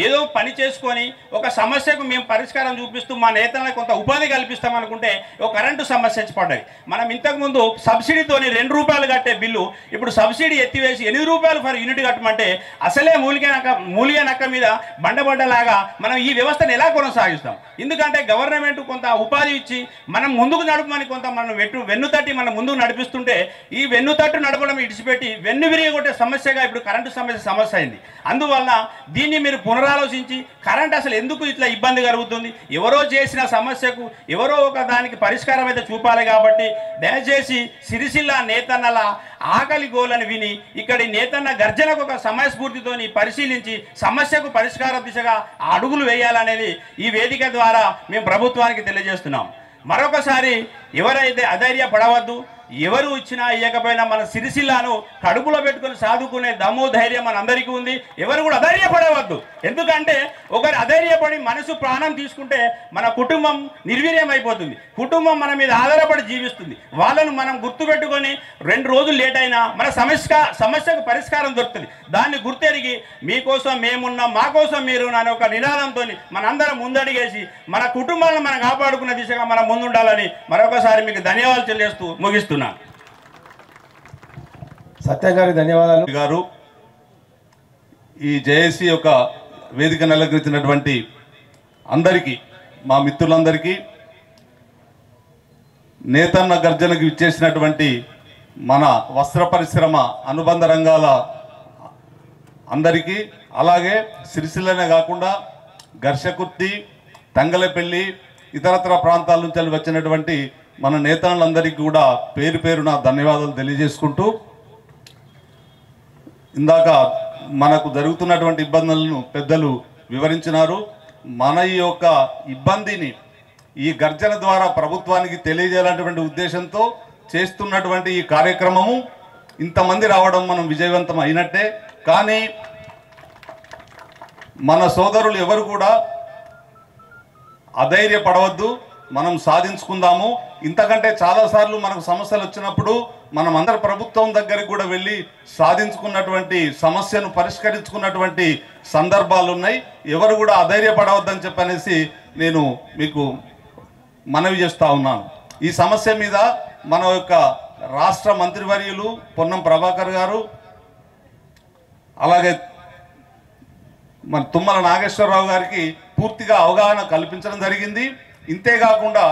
ఏదో పని చేసుకొని ఒక సమస్యకు మేము పరిష్కారం చూపిస్తూ మా నేతలకు కొంత ఉపాధి కల్పిస్తామనుకుంటే ఒక కరెంటు సమస్య వచ్చి పడ్డది. మనం ఇంతకుముందు సబ్సిడీతోని 2 రూపాయలు కట్టే బిల్లు ఇప్పుడు సబ్సిడీ ఎత్తివేసి 8 రూపాయలు ఫర్ యూనిట్ కట్టమంటే అసలే మూలిగే నక్క మీద బండబడ్డలాగా మనం ఈ వ్యవస్థను ఎలా కొనసాగిస్తాం? ఎందుకంటే గవర్నమెంట్ కొంత ఉపాధి ఇచ్చి మనం ముందుకు నడపమని కొంత మనం వెన్నుతట్టి మనం ముందుకు నడిపిస్తుంటే ఈ వెన్నుతట్టు నడపడం ఇడిచిపెట్టి వెన్ను విరిగొట్టే సమస్యగా ఇప్పుడు కరెంటు సమస్య అయింది. అందువల్ల దీన్ని మీరు పునరాలోచించి కరెంట్ అసలు ఎందుకు ఇట్లా ఇబ్బంది కలుగుతుంది, ఎవరో చేసిన సమస్యకు ఎవరో ఒక దానికి పరిష్కారం అయితే చూపాలి. కాబట్టి దయచేసి సిరిసిల్ల నేతన్నల ఆకలి గోలని విని ఇక్కడి నేతన్న గర్జనకు ఒక సమయస్ఫూర్తితోని పరిశీలించి సమస్యకు పరిష్కార దిశగా అడుగులు వేయాలనేది ఈ వేదిక ద్వారా మేము ప్రభుత్వానికి తెలియజేస్తున్నాం. మరొకసారి ఎవరైతే అధైర్యపడవద్దు, ఎవరు ఇచ్చినా ఇవ్వకపోయినా మన సిరిసిల్లాను కడుపులో పెట్టుకుని సాదుకునే దమ్ము ధైర్యం మన అందరికీ ఉంది. ఎవరు కూడా అధైర్యపడవద్దు. ఎందుకంటే ఒకరు అధైర్యపడి మనసు ప్రాణం తీసుకుంటే మన కుటుంబం నిర్వీర్యం అయిపోతుంది. కుటుంబం మన మీద ఆధారపడి జీవిస్తుంది. వాళ్ళను మనం గుర్తుపెట్టుకొని 2 రోజులు లేట్ అయినా మన సమస్యకు పరిష్కారం దొరుకుతుంది. దాన్ని గుర్తెరిగి మీకోసం మేమున్నాం, మా కోసం మీరు అనే ఒక నినాదంతో మనందరం ముందడిగేసి మన కుటుంబాలను మనం కాపాడుకునే దిశగా మనం ముందుండాలని మరొకసారి మీకు ధన్యవాదాలు తెలియజేస్తూ ముగిస్తున్నాను. సత్యం గారికి ధన్యవాదాలు. గారు ఈ జేఏసీ యొక్క వేదిక నెలకొల్పినటువంటి అందరికీ, మా మిత్రులందరికీ, నేతన్న గర్జనకు ఇచ్చేసినటువంటి మన వస్త్ర పరిశ్రమ అనుబంధ రంగాల అందరికీ, అలాగే సిరిసిల్లనే కాకుండా ఘర్షకుర్తి, తంగలపల్లి, ఇతరత్ర ప్రాంతాల నుంచి వచ్చినటువంటి మన నేతలందరికీ కూడా పేరు పేరున ధన్యవాదాలు తెలియజేసుకుంటూ, ఇందాక మనకు జరుగుతున్నటువంటి ఇబ్బందులను పెద్దలు వివరించినారు. మన ఈ యొక్క ఇబ్బందిని ఈ గర్జన ద్వారా ప్రభుత్వానికి తెలియజేయాలనేటువంటి ఉద్దేశంతో చేస్తున్నటువంటి ఈ కార్యక్రమము ఇంతమంది రావడం మనం విజయవంతం అయినట్టే. కానీ మన సోదరులు ఎవరు కూడా అధైర్యపడవద్దు, మనం సాధించుకుందాము. ఇంతకంటే చాలాసార్లు మనకు సమస్యలు వచ్చినప్పుడు మనం అందరు ప్రభుత్వం దగ్గరికి కూడా వెళ్ళి సాధించుకున్నటువంటి సమస్యను పరిష్కరించుకున్నటువంటి సందర్భాలు ఉన్నాయి. ఎవరు కూడా అధైర్యపడవద్దని చెప్పనేసి నేను మీకు మనవి చేస్తూ ఉన్నాను. ఈ సమస్య మీద మన యొక్క రాష్ట్ర మంత్రివర్యులు పొన్నం ప్రభాకర్ గారు, అలాగే మన తుమ్మల నాగేశ్వరరావు గారికి పూర్తిగా అవగాహన కల్పించడం జరిగింది. ఇంతేకాకుండా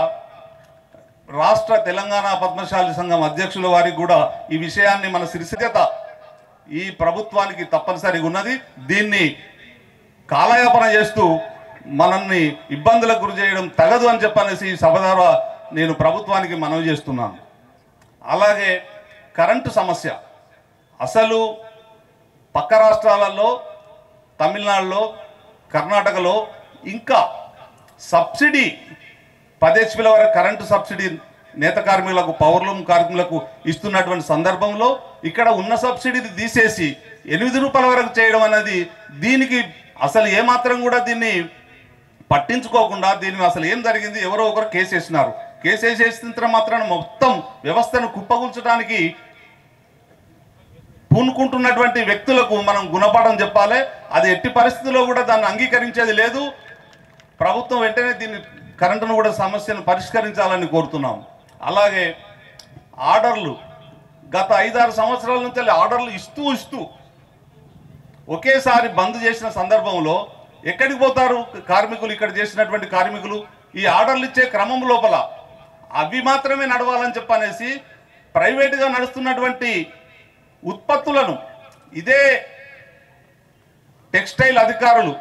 రాష్ట్ర తెలంగాణ పద్మశాలి సంఘం అధ్యక్షుల వారికి కూడా ఈ విషయాన్ని మన సిరిసిల్ల ఈ ప్రభుత్వానికి తప్పనిసరిగా ఉన్నది. దీన్ని కాలయాపన చేస్తూ మనల్ని ఇబ్బందులకు గురి చేయడం తగదు అని చెప్పనేసి ఈ సభ ద్వారా నేను ప్రభుత్వానికి మనవి చేస్తున్నాను. అలాగే కరెంటు సమస్య అసలు పక్క రాష్ట్రాలలో తమిళనాడులో కర్ణాటకలో ఇంకా సబ్సిడీ 10 HP వరకు కరెంటు సబ్సిడీ నేత కార్మికులకు పవర్లూమ్ కార్మికులకు ఇస్తున్నటువంటి సందర్భంలో ఇక్కడ ఉన్న సబ్సిడీని తీసేసి 8 రూపాయల వరకు చేయడం అనేది దీనికి అసలు ఏమాత్రం కూడా దీన్ని పట్టించుకోకుండా దీన్ని అసలు ఏం జరిగింది ఎవరో ఒకరు కేసు వేసినారు. కేసు వేసేసిన మాత్రం మొత్తం వ్యవస్థను కుప్పగూల్చడానికి పూనుకుంటున్నటువంటి వ్యక్తులకు మనం గుణపాఠం చెప్పాలి. అది ఎట్టి పరిస్థితుల్లో కూడా దాన్ని అంగీకరించేది లేదు. ప్రభుత్వం వెంటనే దీన్ని కరెంటును కూడా సమస్యను పరిష్కరించాలని కోరుతున్నాం. అలాగే ఆర్డర్లు గత 5-6 సంవత్సరాల నుంచి ఆర్డర్లు ఇస్తూ ఒకేసారి బంద్ చేసిన సందర్భంలో ఎక్కడికి పోతారు కార్మికులు? ఇక్కడ చేసినటువంటి కార్మికులు ఈ ఆర్డర్లు ఇచ్చే క్రమం లోపల అవి మాత్రమే నడవాలని చెప్పనేసి ప్రైవేటుగా నడుస్తున్నటువంటి ఉత్పత్తులను ఇదే టెక్స్టైల్ అధికారులు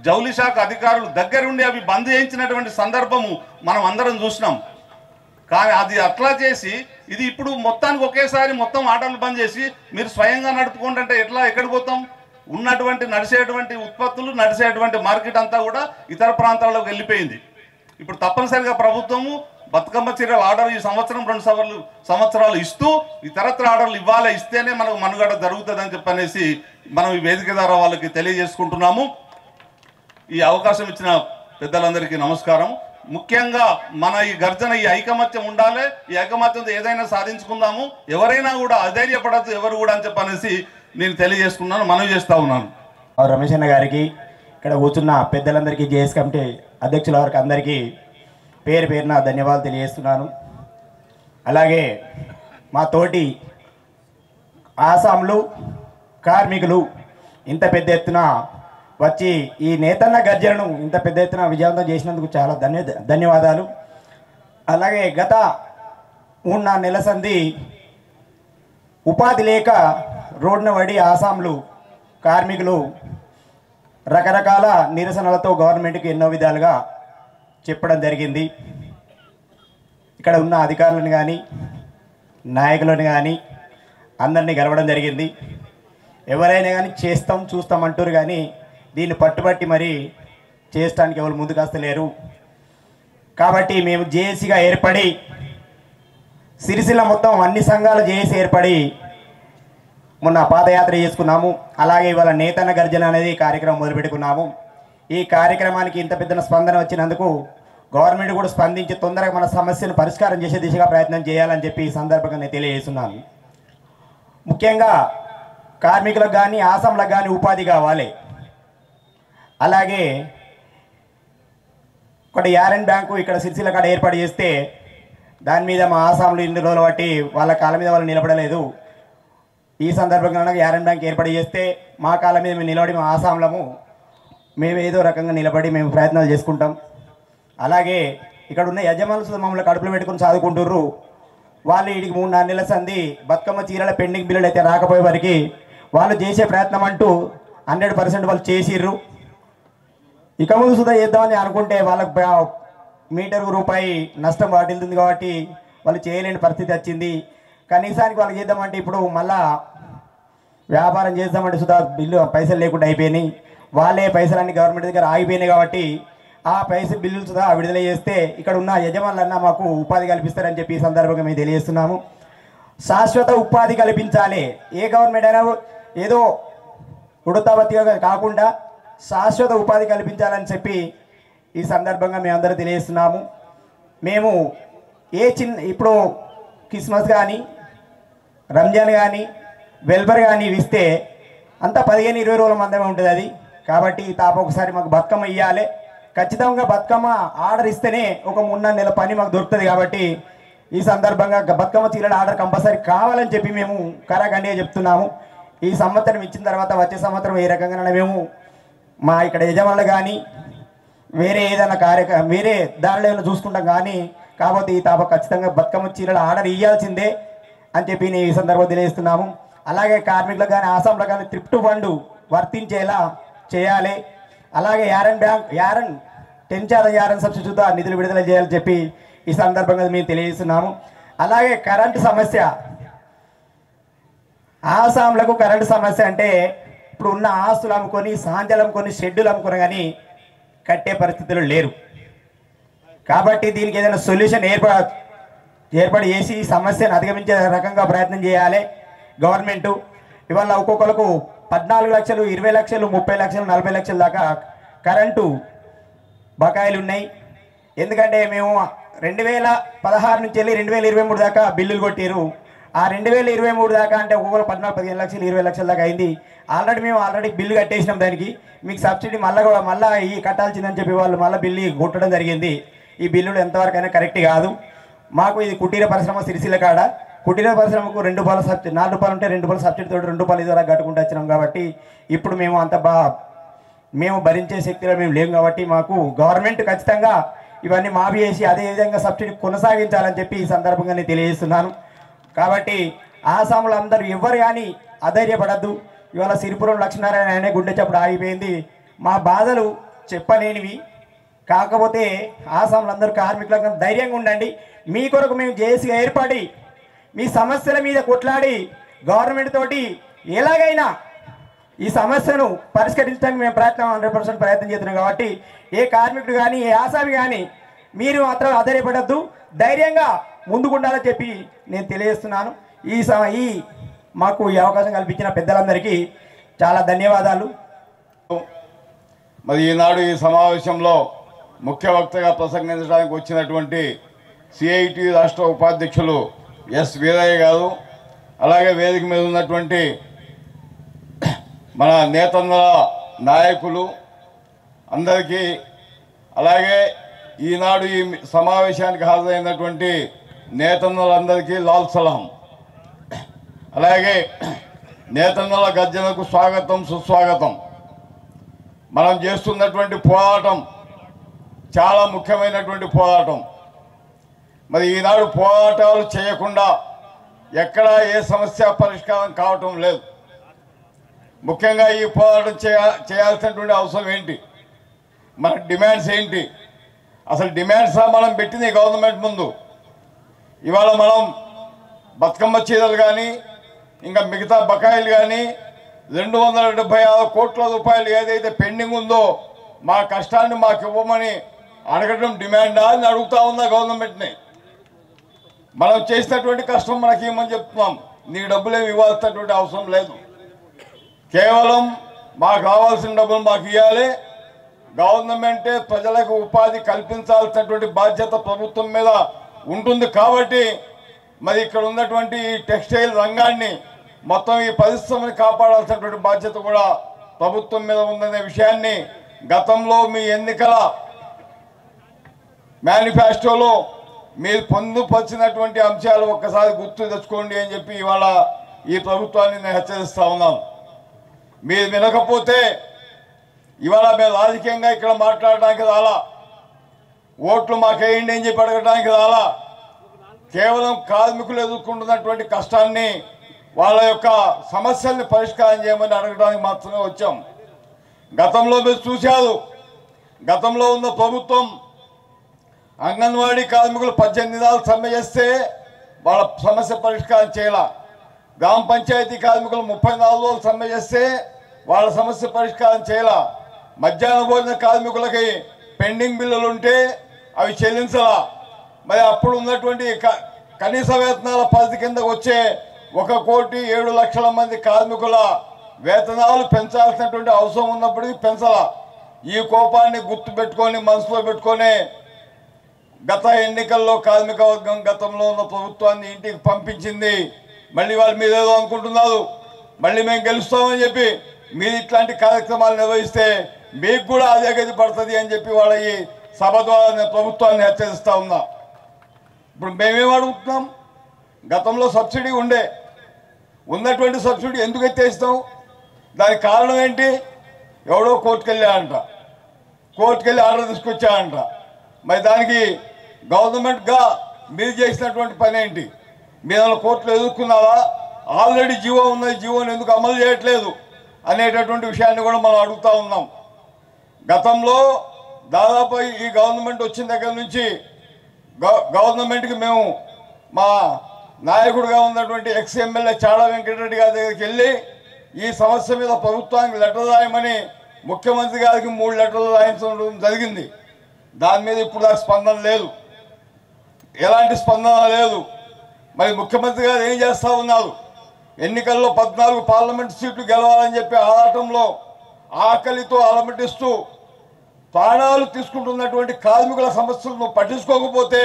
జౌలి శాఖ అధికారులు దగ్గరుండి అవి బంద్ చేయించినటువంటి సందర్భము మనం అందరం చూసినాం. కానీ అది అట్లా చేసి ఇది ఇప్పుడు మొత్తానికి ఒకేసారి మొత్తం ఆర్డర్లు బంద్ చేసి మీరు స్వయంగా నడుపుకోండి అంటే ఎట్లా? ఎక్కడికి పోతాం? ఉన్నటువంటి నడిచేటువంటి ఉత్పత్తులు నడిచేటువంటి మార్కెట్ అంతా కూడా ఇతర ప్రాంతాల్లోకి వెళ్ళిపోయింది. ఇప్పుడు తప్పనిసరిగా ప్రభుత్వము బతుకమ్మ చీరల ఆర్డర్ ఈ సంవత్సరం 2 సంవత్సరాలు ఇస్తూ ఇతరత్ర ఆర్డర్లు ఇవ్వాలి. ఇస్తేనే మనకు మనుగడ జరుగుతుందని చెప్పనేసి మనం ఈ వేదిక ద్వారా వాళ్ళకి తెలియజేసుకుంటున్నాము. ఈ అవకాశం ఇచ్చిన పెద్దలందరికీ నమస్కారం. ముఖ్యంగా మన ఈ గర్జన ఈ ఐకమత్యం ఉండాలి. ఈ ఐకమత్యంతో ఏదైనా సాధించుకుందాము. ఎవరైనా కూడా అధైర్యపడద్దు ఎవరు కూడా అని చెప్పనేసి నేను తెలియజేసుకున్నాను, మనవి చేస్తా ఉన్నాను. రమేష్ అన్న గారికి, ఇక్కడ కూర్చున్న పెద్దలందరికీ, జేఎస్ కమిటీ అధ్యక్షుల వారికి అందరికీ పేరు పేరున ధన్యవాదాలు తెలియజేస్తున్నాను. అలాగే మా తోటి ఆసాంలు కార్మికులు ఇంత పెద్ద ఎత్తున వచ్చి ఈ నేతన్న గర్జనను ఇంత పెద్ద ఎత్తున విజయవంతం చేసినందుకు చాలా ధన్యవాదాలు. అలాగే గత 3-4 నెలల సంధి ఉపాధి లేక రోడ్డున పడి ఆసాంలు కార్మికులు రకరకాల నిరసనలతో గవర్నమెంట్కి ఎన్నో విధాలుగా చెప్పడం జరిగింది. ఇక్కడ ఉన్న అధికారులను కానీ నాయకులను కానీ అందరినీ గెలవడం జరిగింది. ఎవరైనా కానీ చేస్తాం చూస్తాం అంటారు, కానీ దీన్ని పట్టుబట్టి మరి చేయడానికి ఎవరు ముందుకు వస్తలేరు. కాబట్టి మేము జేఏసీగా ఏర్పడి సిరిసిల్ల మొత్తం అన్ని సంఘాలు జేఏసీ ఏర్పడి మొన్న పాదయాత్ర చేసుకున్నాము. అలాగే ఇవాళ నేతన్న గర్జన అనేది కార్యక్రమం మొదలుపెట్టుకున్నాము. ఈ కార్యక్రమానికి ఇంత పెద్ద స్పందన వచ్చినందుకు గవర్నమెంట్ కూడా స్పందించి తొందరగా మన సమస్యను పరిష్కారం చేసే దిశగా ప్రయత్నం చేయాలని చెప్పి ఈ సందర్భంగా నేను తెలియజేస్తున్నాను. ముఖ్యంగా కార్మికులకు కానీ ఆసాంలకు కానీ ఉపాధి కావాలి. అలాగే ఒకటి యారన్ బ్యాంకు ఇక్కడ సిరిసిల్ల కాడ ఏర్పాటు చేస్తే దాని మీద మా ఆసాంలు ఇన్ని రోజులు బట్టి వాళ్ళ కాళ్ళ మీద వాళ్ళు నిలబడలేదు. ఈ సందర్భంగా యారన్ బ్యాంక్ ఏర్పాటు చేస్తే మా కాళ్ళ మీద మేము నిలబడి మా ఆసాంలము మేము ఏదో రకంగా నిలబడి మేము ప్రయత్నాలు చేసుకుంటాం. అలాగే ఇక్కడ ఉన్న యజమానులు మమ్మల్ని కడుపులు పెట్టుకుని చదువుకుంటుర్రు. వాళ్ళు వీడికి 3-4 నెలల సంది బతుకమ్మ చీరల పెండింగ్ బిల్లులు అయితే రాకపోయే వారికి వాళ్ళు చేసే ప్రయత్నం అంటూ 100% వాళ్ళు చేసిర్రు. ఇక ముందు సుధా చేద్దామని అనుకుంటే వాళ్ళకు మీటర్కు రూపాయి నష్టం వాటిల్తుంది కాబట్టి వాళ్ళు చేయలేని పరిస్థితి వచ్చింది. కనీసానికి వాళ్ళు చేద్దామంటే ఇప్పుడు మళ్ళా వ్యాపారం చేద్దామంటే సుధా పైసలు లేకుండా అయిపోయినాయి. వాళ్ళే పైసలన్నీ గవర్నమెంట్ దగ్గర ఆగిపోయినాయి కాబట్టి ఆ బిల్లులు సుధా విడుదల చేస్తే ఇక్కడ ఉన్న యజమానులన్నా మాకు ఉపాధి కల్పిస్తారని చెప్పి ఈ సందర్భంగా మేము తెలియజేస్తున్నాము. శాశ్వత ఉపాధి కల్పించాలి. ఏ గవర్నమెంట్ అయినా ఏదో ఉడతాబత్తిగా కాకుండా శాశ్వత ఉపాధి కల్పించాలని చెప్పి ఈ సందర్భంగా మేమందరూ తెలియజేస్తున్నాము. మేము ఇప్పుడు క్రిస్మస్ కానీ రంజాన్ కానీ వెల్బర్ కానీ ఇస్తే అంతా 15-20 రోజుల మందమే ఉంటుంది అది. కాబట్టి ఒకసారి మాకు బతుకమ్మ ఇవ్వాలి. ఖచ్చితంగా బతుకమ్మ ఆర్డర్ ఇస్తేనే ఒక 3-4 నెలల పని మాకు దొరుకుతుంది. కాబట్టి ఈ సందర్భంగా బతుకమ్మ చీరల ఆర్డర్ కంపల్సరీ కావాలని చెప్పి మేము కరాఖండిగా చెప్తున్నాము. ఈ సంవత్సరం ఇచ్చిన తర్వాత వచ్చే సంవత్సరం ఏ రకంగా మేము మా ఇక్కడ యజమానులు కానీ వేరే ఏదైనా వేరే దానిలో ఏమైనా చూసుకుంటాం కానీ కాకపోతే ఈ తాప ఖచ్చితంగా బతుకమ్మ చీరల ఆర్డర్ ఇవ్వాల్సిందే అని చెప్పి నేను ఈ సందర్భంగా తెలియజేస్తున్నాము. అలాగే కార్మికులకు కానీ ఆసాంలో కానీ థ్రిఫ్ట్ ఫండ్ వర్తించేలా చేయాలి. అలాగే యారన్ 10% యారన్ సబ్సిడీ నిధులు విడుదల చేయాలని చెప్పి ఈ సందర్భంగా మేము తెలియజేస్తున్నాము. అలాగే కరెంటు సమస్య, ఆసాంలకు కరెంటు సమస్య అంటే ఇప్పుడు ఉన్న ఆస్తులు అమ్ముకొని సాంజలు అమ్ముకొని షెడ్యూల్ అమ్ముకొని కానీ కట్టే పరిస్థితులు లేరు. కాబట్టి దీనికి ఏదైనా సొల్యూషన్ ఏర్పాటు చేసి ఈ సమస్యను అధిగమించే రకంగా ప్రయత్నం చేయాలి గవర్నమెంటు. ఇవాళ ఒక్కొక్కరికి 14 లక్షలు, 20 లక్షలు, 30 లక్షలు, 40 లక్షల దాకా కరెంటు బకాయిలు ఉన్నాయి. ఎందుకంటే మేము 2016 నుంచి వెళ్ళి 2023 దాకా బిల్లులు కొట్టారు. ఆ 2023 దాకా అంటే ఒక్కొక్కరు 14, 15 లక్షలు, 20 లక్షల దాకా అయింది. ఆల్రెడీ బిల్లు కట్టేసినాం. దానికి మీకు సబ్సిడీ మళ్ళీ ఈ కట్టాల్సిందని చెప్పి వాళ్ళు మళ్ళీ బిల్లు కొట్టడం జరిగింది. ఈ బిల్లులు ఎంతవరకు అయినా కరెక్ట్ కాదు. మాకు ఇది కుటీర పరిశ్రమ సిరిసిల్ల కాడ కుటీర పరిశ్రమకు 2 రూపాయల సబ్సిడీ, 4 రూపాయలు ఉంటే 2 రూపాయల సబ్సిడీ తోటి 2 రూపాయలు ఇదివరకు కట్టుకుంటూ వచ్చినాం. కాబట్టి ఇప్పుడు మేము మేము భరించే శక్తిలో మేము లేము. కాబట్టి మాకు గవర్నమెంట్ ఖచ్చితంగా ఇవన్నీ మాఫీ చేసి అదేవిధంగా సబ్సిడీ కొనసాగించాలని చెప్పి ఈ సందర్భంగా నేను తెలియజేస్తున్నాను. కాబట్టి ఆసాములు అందరూ ఎవరు కానీ అధైర్యపడద్దు. ఇవాళ సిరిపురం లక్ష్మీనారాయణ అనే గుండె చప్పుడు ఆగిపోయింది. మా బాధలు చెప్పలేనివి. కాకపోతే ఆసాములు అందరూ కార్మికులకు ధైర్యంగా ఉండండి. మీ కొరకు మేము జేఏసీగా ఏర్పడి మీ సమస్యల మీద కొట్లాడి గవర్నమెంట్ తోటి ఎలాగైనా ఈ సమస్యను పరిష్కరించడానికి మేము 100% ప్రయత్నం చేస్తున్నాం. కాబట్టి ఏ కార్మికుడు కానీ ఏ ఆసామి కానీ మీరు మాత్రం అధైర్యపడద్దు, ధైర్యంగా ముందుకుండాలని చెప్పి నేను తెలియజేస్తున్నాను. ఈ మాకు ఈ అవకాశం కల్పించిన పెద్దలందరికీ చాలా ధన్యవాదాలు. మరి ఈనాడు ఈ సమావేశంలో ముఖ్య వక్తగా ప్రసంగించడానికి వచ్చినటువంటి సిఐటి రాష్ట్ర ఉపాధ్యక్షులు ఎస్ వీరయ్య గారు, అలాగే వేదిక మీద ఉన్నటువంటి మన నేతన్నల నాయకులు అందరికీ, అలాగే ఈనాడు ఈ సమావేశానికి హాజరైనటువంటి నేతన్నలందరికీ లాల్ సలాం. అలాగే నేతన్నల గర్జనకు స్వాగతం, సుస్వాగతం. మనం చేస్తున్నటువంటి పోరాటం చాలా ముఖ్యమైనటువంటి పోరాటం. మరి ఈనాడు పోరాటాలు చేయకుండా ఎక్కడా ఏ సమస్య పరిష్కారం కావటం లేదు. ముఖ్యంగా ఈ పోరాటం చేయాల్సినటువంటి అవసరం ఏంటి, మన డిమాండ్స్ ఏంటి, అసలు డిమాండ్స్ మనం పెట్టింది గవర్నమెంట్ ముందు. ఇవాళ మనం బతుకమ్మ చీరలు కానీ ఇంకా మిగతా బకాయిలు కానీ 276 కోట్ల రూపాయలు ఏదైతే పెండింగ్ ఉందో మా కష్టాన్ని మాకు ఇవ్వమని అడగడం డిమాండా అని అడుగుతా ఉందా గవర్నమెంట్ని. మనం చేసినటువంటి కష్టం మనకి ఇవ్వమని చెప్తున్నాం. నీకు డబ్బులేమి ఇవ్వాల్సినటువంటి అవసరం లేదు. కేవలం మాకు కావాల్సిన డబ్బులు మాకు ఇవ్వాలి. గవర్నమెంటే ప్రజలకు ఉపాధి కల్పించాల్సినటువంటి బాధ్యత ప్రభుత్వం మీద ఉంటుంది. కాబట్టి మరి ఇక్కడ ఉన్నటువంటి ఈ టెక్స్టైల్ రంగాన్ని మొత్తం ఈ పరిశ్రమని కాపాడాల్సినటువంటి బాధ్యత కూడా ప్రభుత్వం మీద ఉందనే విషయాన్ని గతంలో మీ ఎన్నికల మేనిఫెస్టోలో మీరు పొందుపరిచినటువంటి అంశాలు ఒక్కసారి గుర్తు తెచ్చుకోండి అని చెప్పి ఇవాళ ఈ ప్రభుత్వాన్ని నేను హెచ్చరిస్తా ఉన్నాను. మీరు వినకపోతే ఇవాళ మేము రాజకీయంగా ఇక్కడ మాట్లాడడానికి రాలా, ఓట్లు మాకేయండి అని చెప్పి అడగడానికి రాలా. కేవలం కార్మికులు ఎదుర్కొంటున్నటువంటి కష్టాన్ని, వాళ్ళ యొక్క సమస్యల్ని పరిష్కారం చేయమని అడగడానికి మాత్రమే వచ్చాం. గతంలో మీరు చూశారు, గతంలో ఉన్న ప్రభుత్వం అంగన్వాడీ కార్మికులు 18 నెలలు సమ్మె చేస్తే వాళ్ళ సమస్య పరిష్కారం చేయాల. గ్రామ పంచాయతీ కార్మికులు 34 రోజులు సమ్మె చేస్తే వాళ్ళ సమస్య పరిష్కారం చేయాల. మధ్యాహ్న భోజన కార్మికులకి పెండింగ్ బిల్లులు ఉంటే అవి చెల్లించాలా. మరి అప్పుడు ఉన్నటువంటి కనీస వేతనాల పరిధి కిందకు వచ్చే 1,07,00,000 మంది కార్మికుల వేతనాలు పెంచాల్సినటువంటి అవసరం ఉన్నప్పటికీ పెంచాలా. ఈ కోపాన్ని గుర్తు పెట్టుకొని మనసులో పెట్టుకొని గత ఎన్నికల్లో కార్మిక వర్గం గతంలో ఉన్న ప్రభుత్వాన్ని ఇంటికి పంపించింది. మళ్ళీ వాళ్ళు మీరు ఏదో అనుకుంటున్నారు, మళ్ళీ మేము గెలుస్తామని చెప్పి మీరు ఇట్లాంటి కార్యక్రమాలు నిర్వహిస్తే మీకు కూడా అదే గది పడుతుంది అని చెప్పి వాళ్ళ ఈ సభ ద్వారా నేను ప్రభుత్వాన్ని హెచ్చరిస్తా ఉన్నా. ఇప్పుడు మేమేం అడుగుతున్నాం, గతంలో సబ్సిడీ ఉండే, ఉన్నటువంటి సబ్సిడీ ఎందుకు ఎత్తేస్తాం? దానికి కారణం ఏంటి? ఎవడో కోర్టుకెళ్ళాడంట, కోర్టుకెళ్ళి ఆర్డర్ తీసుకొచ్చాడంట. మరి దానికి గవర్నమెంట్గా మీరు చేసినటువంటి పని ఏంటి? మీరు కోర్టులో ఎదుర్కొన్నావా? ఆల్రెడీ జీవో ఉన్నది, జీవోని ఎందుకు అమలు చేయట్లేదు అనేటటువంటి విషయాన్ని కూడా మనం అడుగుతూ ఉన్నాం. గతంలో దాదాపు ఈ గవర్నమెంట్ వచ్చిన దగ్గర నుంచి గవర్నమెంట్కి మేము మా నాయకుడిగా ఉన్నటువంటి ఎక్స్ ఎమ్మెల్యే చాడా వెంకటరెడ్డి గారి దగ్గరికి వెళ్ళి ఈ సమస్య మీద ప్రభుత్వానికి లెటర్ రాయమని ముఖ్యమంత్రి గారికి 3 లెటర్లు రాయించడం జరిగింది. దాని మీద ఇప్పుడు దాకా స్పందన లేదు, ఎలాంటి స్పందన లేదు. మరి ముఖ్యమంత్రి గారు ఏం చేస్తూ ఉన్నారు? ఎన్నికల్లో 14 పార్లమెంట్ సీట్లు గెలవాలని చెప్పి ఆరాటంలో ఆకలితో అలమటిస్తూ ప్రాణాలు తీసుకుంటున్నటువంటి కార్మికుల సమస్యలను పట్టించుకోకపోతే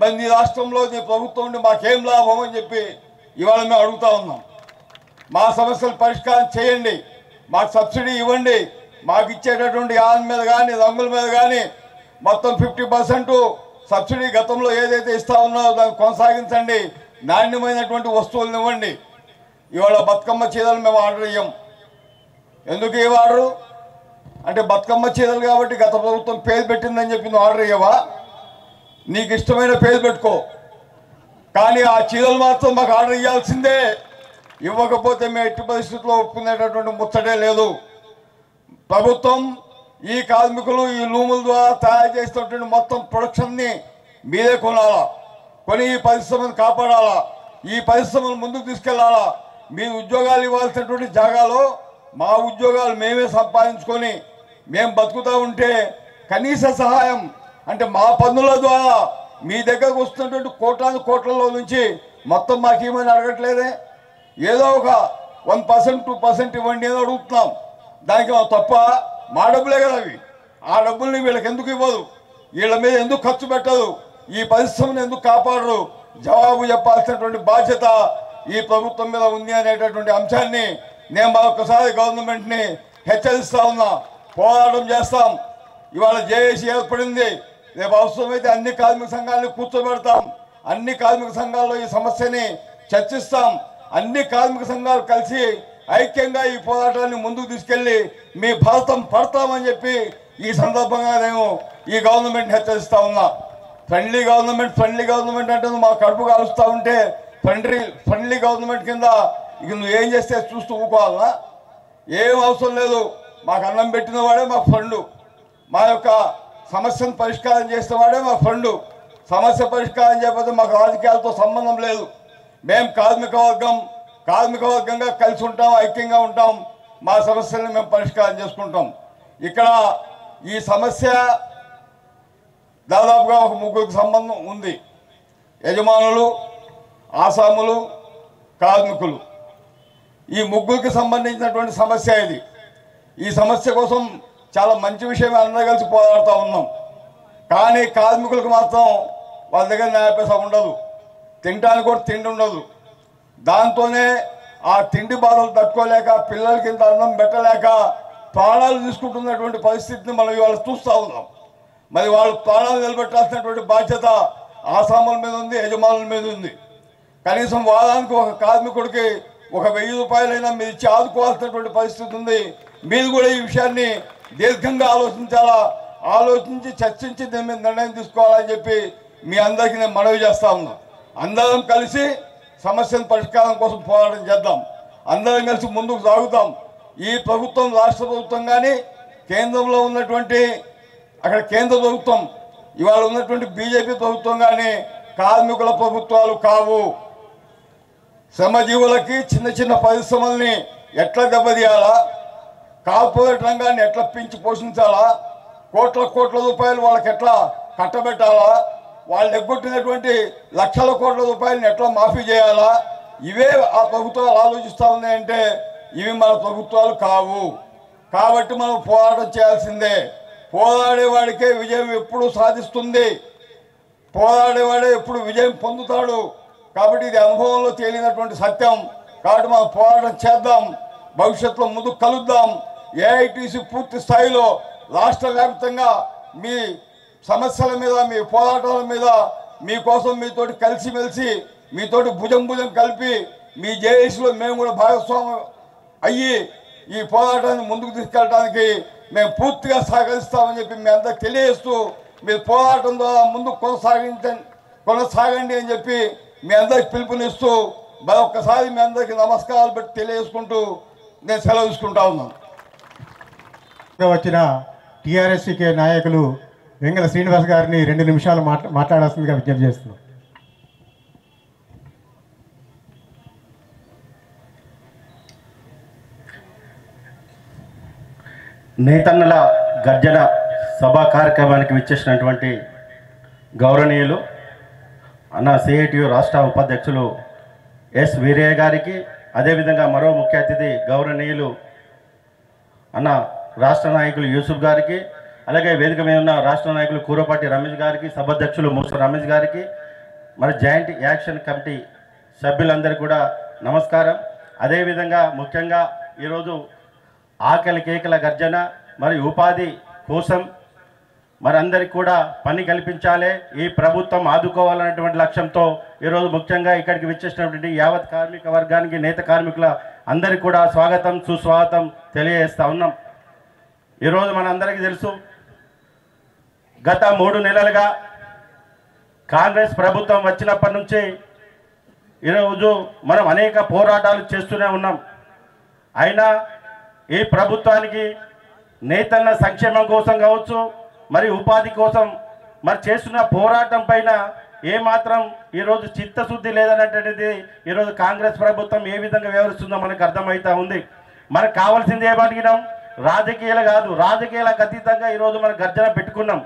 మరి నీ రాష్ట్రంలో నీ ప్రభుత్వం ఉండి మాకేం లాభం అని చెప్పి ఇవాళ మేము అడుగుతూ ఉన్నాం. మా సమస్యలు పరిష్కారం చేయండి, మాకు సబ్సిడీ ఇవ్వండి, మాకు ఇచ్చేటటువంటి యాన్ మీద కానీ రంగుల మీద కానీ మొత్తం 50% సబ్సిడీ గతంలో ఏదైతే ఇస్తా ఉన్నారో దాన్ని కొనసాగించండి, నాణ్యమైనటువంటి వస్తువులను ఇవ్వండి. ఇవాళ బతుకమ్మ చీరలు మేము ఆర్డర్ ఇయ్యం. ఎందుకు ఏ ఆర్డరు అంటే బతుకమ్మ చీరలు కాబట్టి గత ప్రభుత్వం పేరు పెట్టిందని చెప్పి నువ్వు ఆర్డర్ ఇవ్వవా? నీకు ఇష్టమైన పేరు పెట్టుకో, కానీ ఆ చీరలు మాత్రం మాకు ఆర్డర్ ఇవ్వాల్సిందే. ఇవ్వకపోతే మేము ఎట్టి పరిస్థితుల్లో ఒప్పుకునేటటువంటి ముచ్చటే లేదు. ప్రభుత్వం ఈ కార్మికులు ఈ లూముల ద్వారా తయారు చేసినటువంటి మొత్తం ప్రొడక్షన్ని మీరే కొనాలా, కొని ఈ పరిశ్రమను కాపాడాలా, ఈ పరిశ్రమను ముందుకు తీసుకెళ్లాలా. మీరు ఉద్యోగాలు ఇవ్వాల్సినటువంటి జాగాలో మా ఉద్యోగాలు మేమే సంపాదించుకొని మేము బతుకుతూ ఉంటే కనీస సహాయం అంటే మా పన్నుల ద్వారా మీ దగ్గరకు వస్తున్నటువంటి కోట్లాది కోట్లలో నుంచి మొత్తం మాకేమని అడగట్లేదే. ఏదో ఒక 1% 2% ఇవ్వండి అని అడుగుతున్నాం. దానికి తప్ప మా డబ్బులే కదా అవి. ఆ డబ్బుల్ని వీళ్ళకి ఎందుకు ఇవ్వదు? వీళ్ళ మీద ఎందుకు ఖర్చు పెట్టదు? ఈ పరిశ్రమను ఎందుకు కాపాడరు? జవాబు చెప్పాల్సినటువంటి బాధ్యత ఈ ప్రభుత్వం మీద ఉంది అనేటటువంటి అంశాన్ని నేను మరొకసారి గవర్నమెంట్ని హెచ్చరిస్తా ఉన్నా. పోరాటం చేస్తాం. ఇవాళ జేఏసీ ఏర్పడింది, రేపు అవసరమైతే అన్ని కార్మిక సంఘాలను కూర్చోబెడతాం, అన్ని కార్మిక సంఘాల్లో ఈ సమస్యని చర్చిస్తాం. అన్ని కార్మిక సంఘాలు కలిసి ఐక్యంగా ఈ పోరాటాన్ని ముందుకు తీసుకెళ్లి మీ భారతం పడతామని చెప్పి ఈ సందర్భంగా నేను ఈ గవర్నమెంట్ హెచ్చరిస్తా ఉన్నా. ఫ్రెండ్లీ గవర్నమెంట్ అంటే మా కడుపు కాలుస్తూ ఉంటే ఫ్రెండ్లీ గవర్నమెంట్ కింద ఇక నువ్వు ఏం చేస్తే చూస్తూ ఊకోవాలనా? ఏం అవసరం లేదు. మాకు అన్నం పెట్టిన వాడే మా ఫ్రెండు, మా యొక్క సమస్యను పరిష్కారం చేసిన వాడే మా ఫ్రెండు. సమస్య పరిష్కారం చేయకపోతే మాకు రాజకీయాలతో సంబంధం లేదు. మేము కార్మిక వర్గంగా కలిసి ఉంటాం, ఐక్యంగా ఉంటాం. మా సమస్యలను మేము పరిష్కారం చేసుకుంటాం. ఇక్కడ ఈ సమస్య దాదాపుగా ఒక 3కి సంబంధం ఉంది. యజమానులు, ఆసాములు, కార్మికులు, ఈ 3కి సంబంధించినటువంటి సమస్య ఇది. ఈ సమస్య కోసం చాలా మంచి విషయం అందరూ కలిసి పోరాడుతూ ఉన్నాం. కానీ కార్మికులకు మాత్రం వాళ్ళ దగ్గర న్యాయపైస ఉండదు, తినడానికి కూడా తిండి ఉండదు. దాంతోనే ఆ తిండి బాధలు తట్టుకోలేక పిల్లలకి ఇంత అన్నం పెట్టలేక ప్రాణాలు తీసుకుంటున్నటువంటి పరిస్థితిని మనం ఇవాళ చూస్తూ ఉన్నాం. మరి వాళ్ళు ప్రాణాలు నిలబెట్టాల్సినటువంటి బాధ్యత ఆసాముల మీద ఉంది, యజమానుల మీద ఉంది. కనీసం వారానికి ఒక కార్మికుడికి ఒక 1000 రూపాయలైనా మీరు ఇచ్చి ఆదుకోవాల్సినటువంటి పరిస్థితి ఉంది. మీరు కూడా ఈ విషయాన్ని దీర్ఘంగా ఆలోచించాలా, ఆలోచించి చర్చించి దీని మీద నిర్ణయం తీసుకోవాలని చెప్పి మీ అందరికీ నేను మనవి చేస్తా ఉన్నా. అందరం కలిసి సమస్యల పరిష్కారం కోసం పోరాటం చేద్దాం. అందరం కలిసి ముందుకు సాగుతాం. ఈ ప్రభుత్వం రాష్ట్ర ప్రభుత్వం కానీ కేంద్రంలో ఉన్నటువంటి అక్కడ కేంద్ర ప్రభుత్వం ఇవాళ ఉన్నటువంటి బీజేపీ ప్రభుత్వం కానీ కార్మికుల ప్రభుత్వాలు కావు. శ్రమజీవులకి చిన్న చిన్న పరిశ్రమల్ని ఎట్లా దెబ్బతీయాలా, కార్పొరేట్ రంగాన్ని ఎట్లా పెంచి పోషించాలా, కోట్ల రూపాయలు వాళ్ళకి ఎట్లా కట్టబెట్టాలా, వాళ్ళు ఎగ్గొట్టినటువంటి లక్షల కోట్ల రూపాయలను ఎట్లా మాఫీ చేయాలా, ఇవే ఆ ప్రభుత్వాలు ఆలోచిస్తూ ఉన్నాయంటే ఇవి మన ప్రభుత్వాలు కావు. కాబట్టి మనం పోరాటం చేయాల్సిందే. పోరాడేవాడికే విజయం ఎప్పుడు సాధిస్తుంది, పోరాడేవాడే ఎప్పుడు విజయం పొందుతాడు. కాబట్టి ఇది అనుభవంలో తేలినటువంటి సత్యం. కాబట్టి మనం పోరాటం చేద్దాం, భవిష్యత్తులో ముందుకు కలుద్దాం. ఏఐటీసీ పూర్తి స్థాయిలో రాష్ట్ర వ్యాప్తంగా మీ సమస్యల మీద, మీ పోరాటాల మీద మీకోసం మీతోటి కలిసిమెలిసి మీతోటి భుజం కలిపి మీ జేఏసీలో మేము కూడా భాగస్వామ్యం అయ్యి ఈ పోరాటాన్ని ముందుకు తీసుకెళ్ళడానికి మేము పూర్తిగా సహకరిస్తామని చెప్పి మీ అందరికి తెలియజేస్తూ మీరు పోరాటం ద్వారా ముందుకు కొనసాగండి అని చెప్పి మీ అందరికి పిలుపునిస్తూ మరొక్కసారి మీ అందరికీ నమస్కారాలు పెట్టి తెలియజేసుకుంటూ నేను సెలవు తీసుకుంటా ఉన్నాను. వచ్చిన టీఆర్ఎస్సీకే నాయకులు వెంగళ శ్రీనివాస్ గారిని 2 నిమిషాలు మాట్లాడాల్సిందిగా విజ్ఞప్తి చేస్తున్నాం. నేతన్నల గర్జన సభా కార్యక్రమానికి విచ్చేసినటువంటి గౌరవనీయులు అన్న సిఐటియు రాష్ట్ర ఉపాధ్యక్షులు ఎస్ వీరయ్య గారికి, అదేవిధంగా మరో ముఖ్య అతిథి గౌరవనీయులు అన్న రాష్ట్ర నాయకులు యూసుఫ్ గారికి, అలాగే వేదిక మీద ఉన్న రాష్ట్ర నాయకులు కూరపాటి రమేష్ గారికి, సభాధ్యక్షులు మూస రమేష్ గారికి, మరి జాయింట్ యాక్షన్ కమిటీ సభ్యులందరికీ కూడా నమస్కారం. అదేవిధంగా ముఖ్యంగా ఈరోజు ఆకలి కేకల గర్జన మరి ఉపాధి కోసం మరి అందరికి కూడా పని కల్పించాలి, ఈ ప్రభుత్వం ఆదుకోవాలనేటువంటి లక్ష్యంతో ఈరోజు ముఖ్యంగా ఇక్కడికి విచ్చేసినటువంటి యావత్ కార్మిక వర్గానికి, నేత కార్మికుల అందరికీ కూడా స్వాగతం సుస్వాగతం తెలియజేస్తూ ఉన్నాం. ఈరోజు మనందరికీ తెలుసు, గత 3 నెలలుగా కాంగ్రెస్ ప్రభుత్వం వచ్చినప్పటి నుంచి ఈరోజు మనం అనేక పోరాటాలు చేస్తూనే ఉన్నాం. అయినా ఈ ప్రభుత్వానికి నేతన్న సంక్షేమం కోసం కావచ్చు, మరి ఉపాధి కోసం మరి చేస్తున్న పోరాటం పైన ఏమాత్రం ఈరోజు చిత్తశుద్ధి లేదనేటువంటిది ఈరోజు కాంగ్రెస్ ప్రభుత్వం ఏ విధంగా వ్యవహరిస్తుందో మనకు అర్థమవుతూ ఉంది. మనకు కావాల్సింది ఏమడిగినాం? రాజకీయాలు కాదు, రాజకీయాలకు అతీతంగా ఈరోజు మనం గర్జన పెట్టుకున్నాం.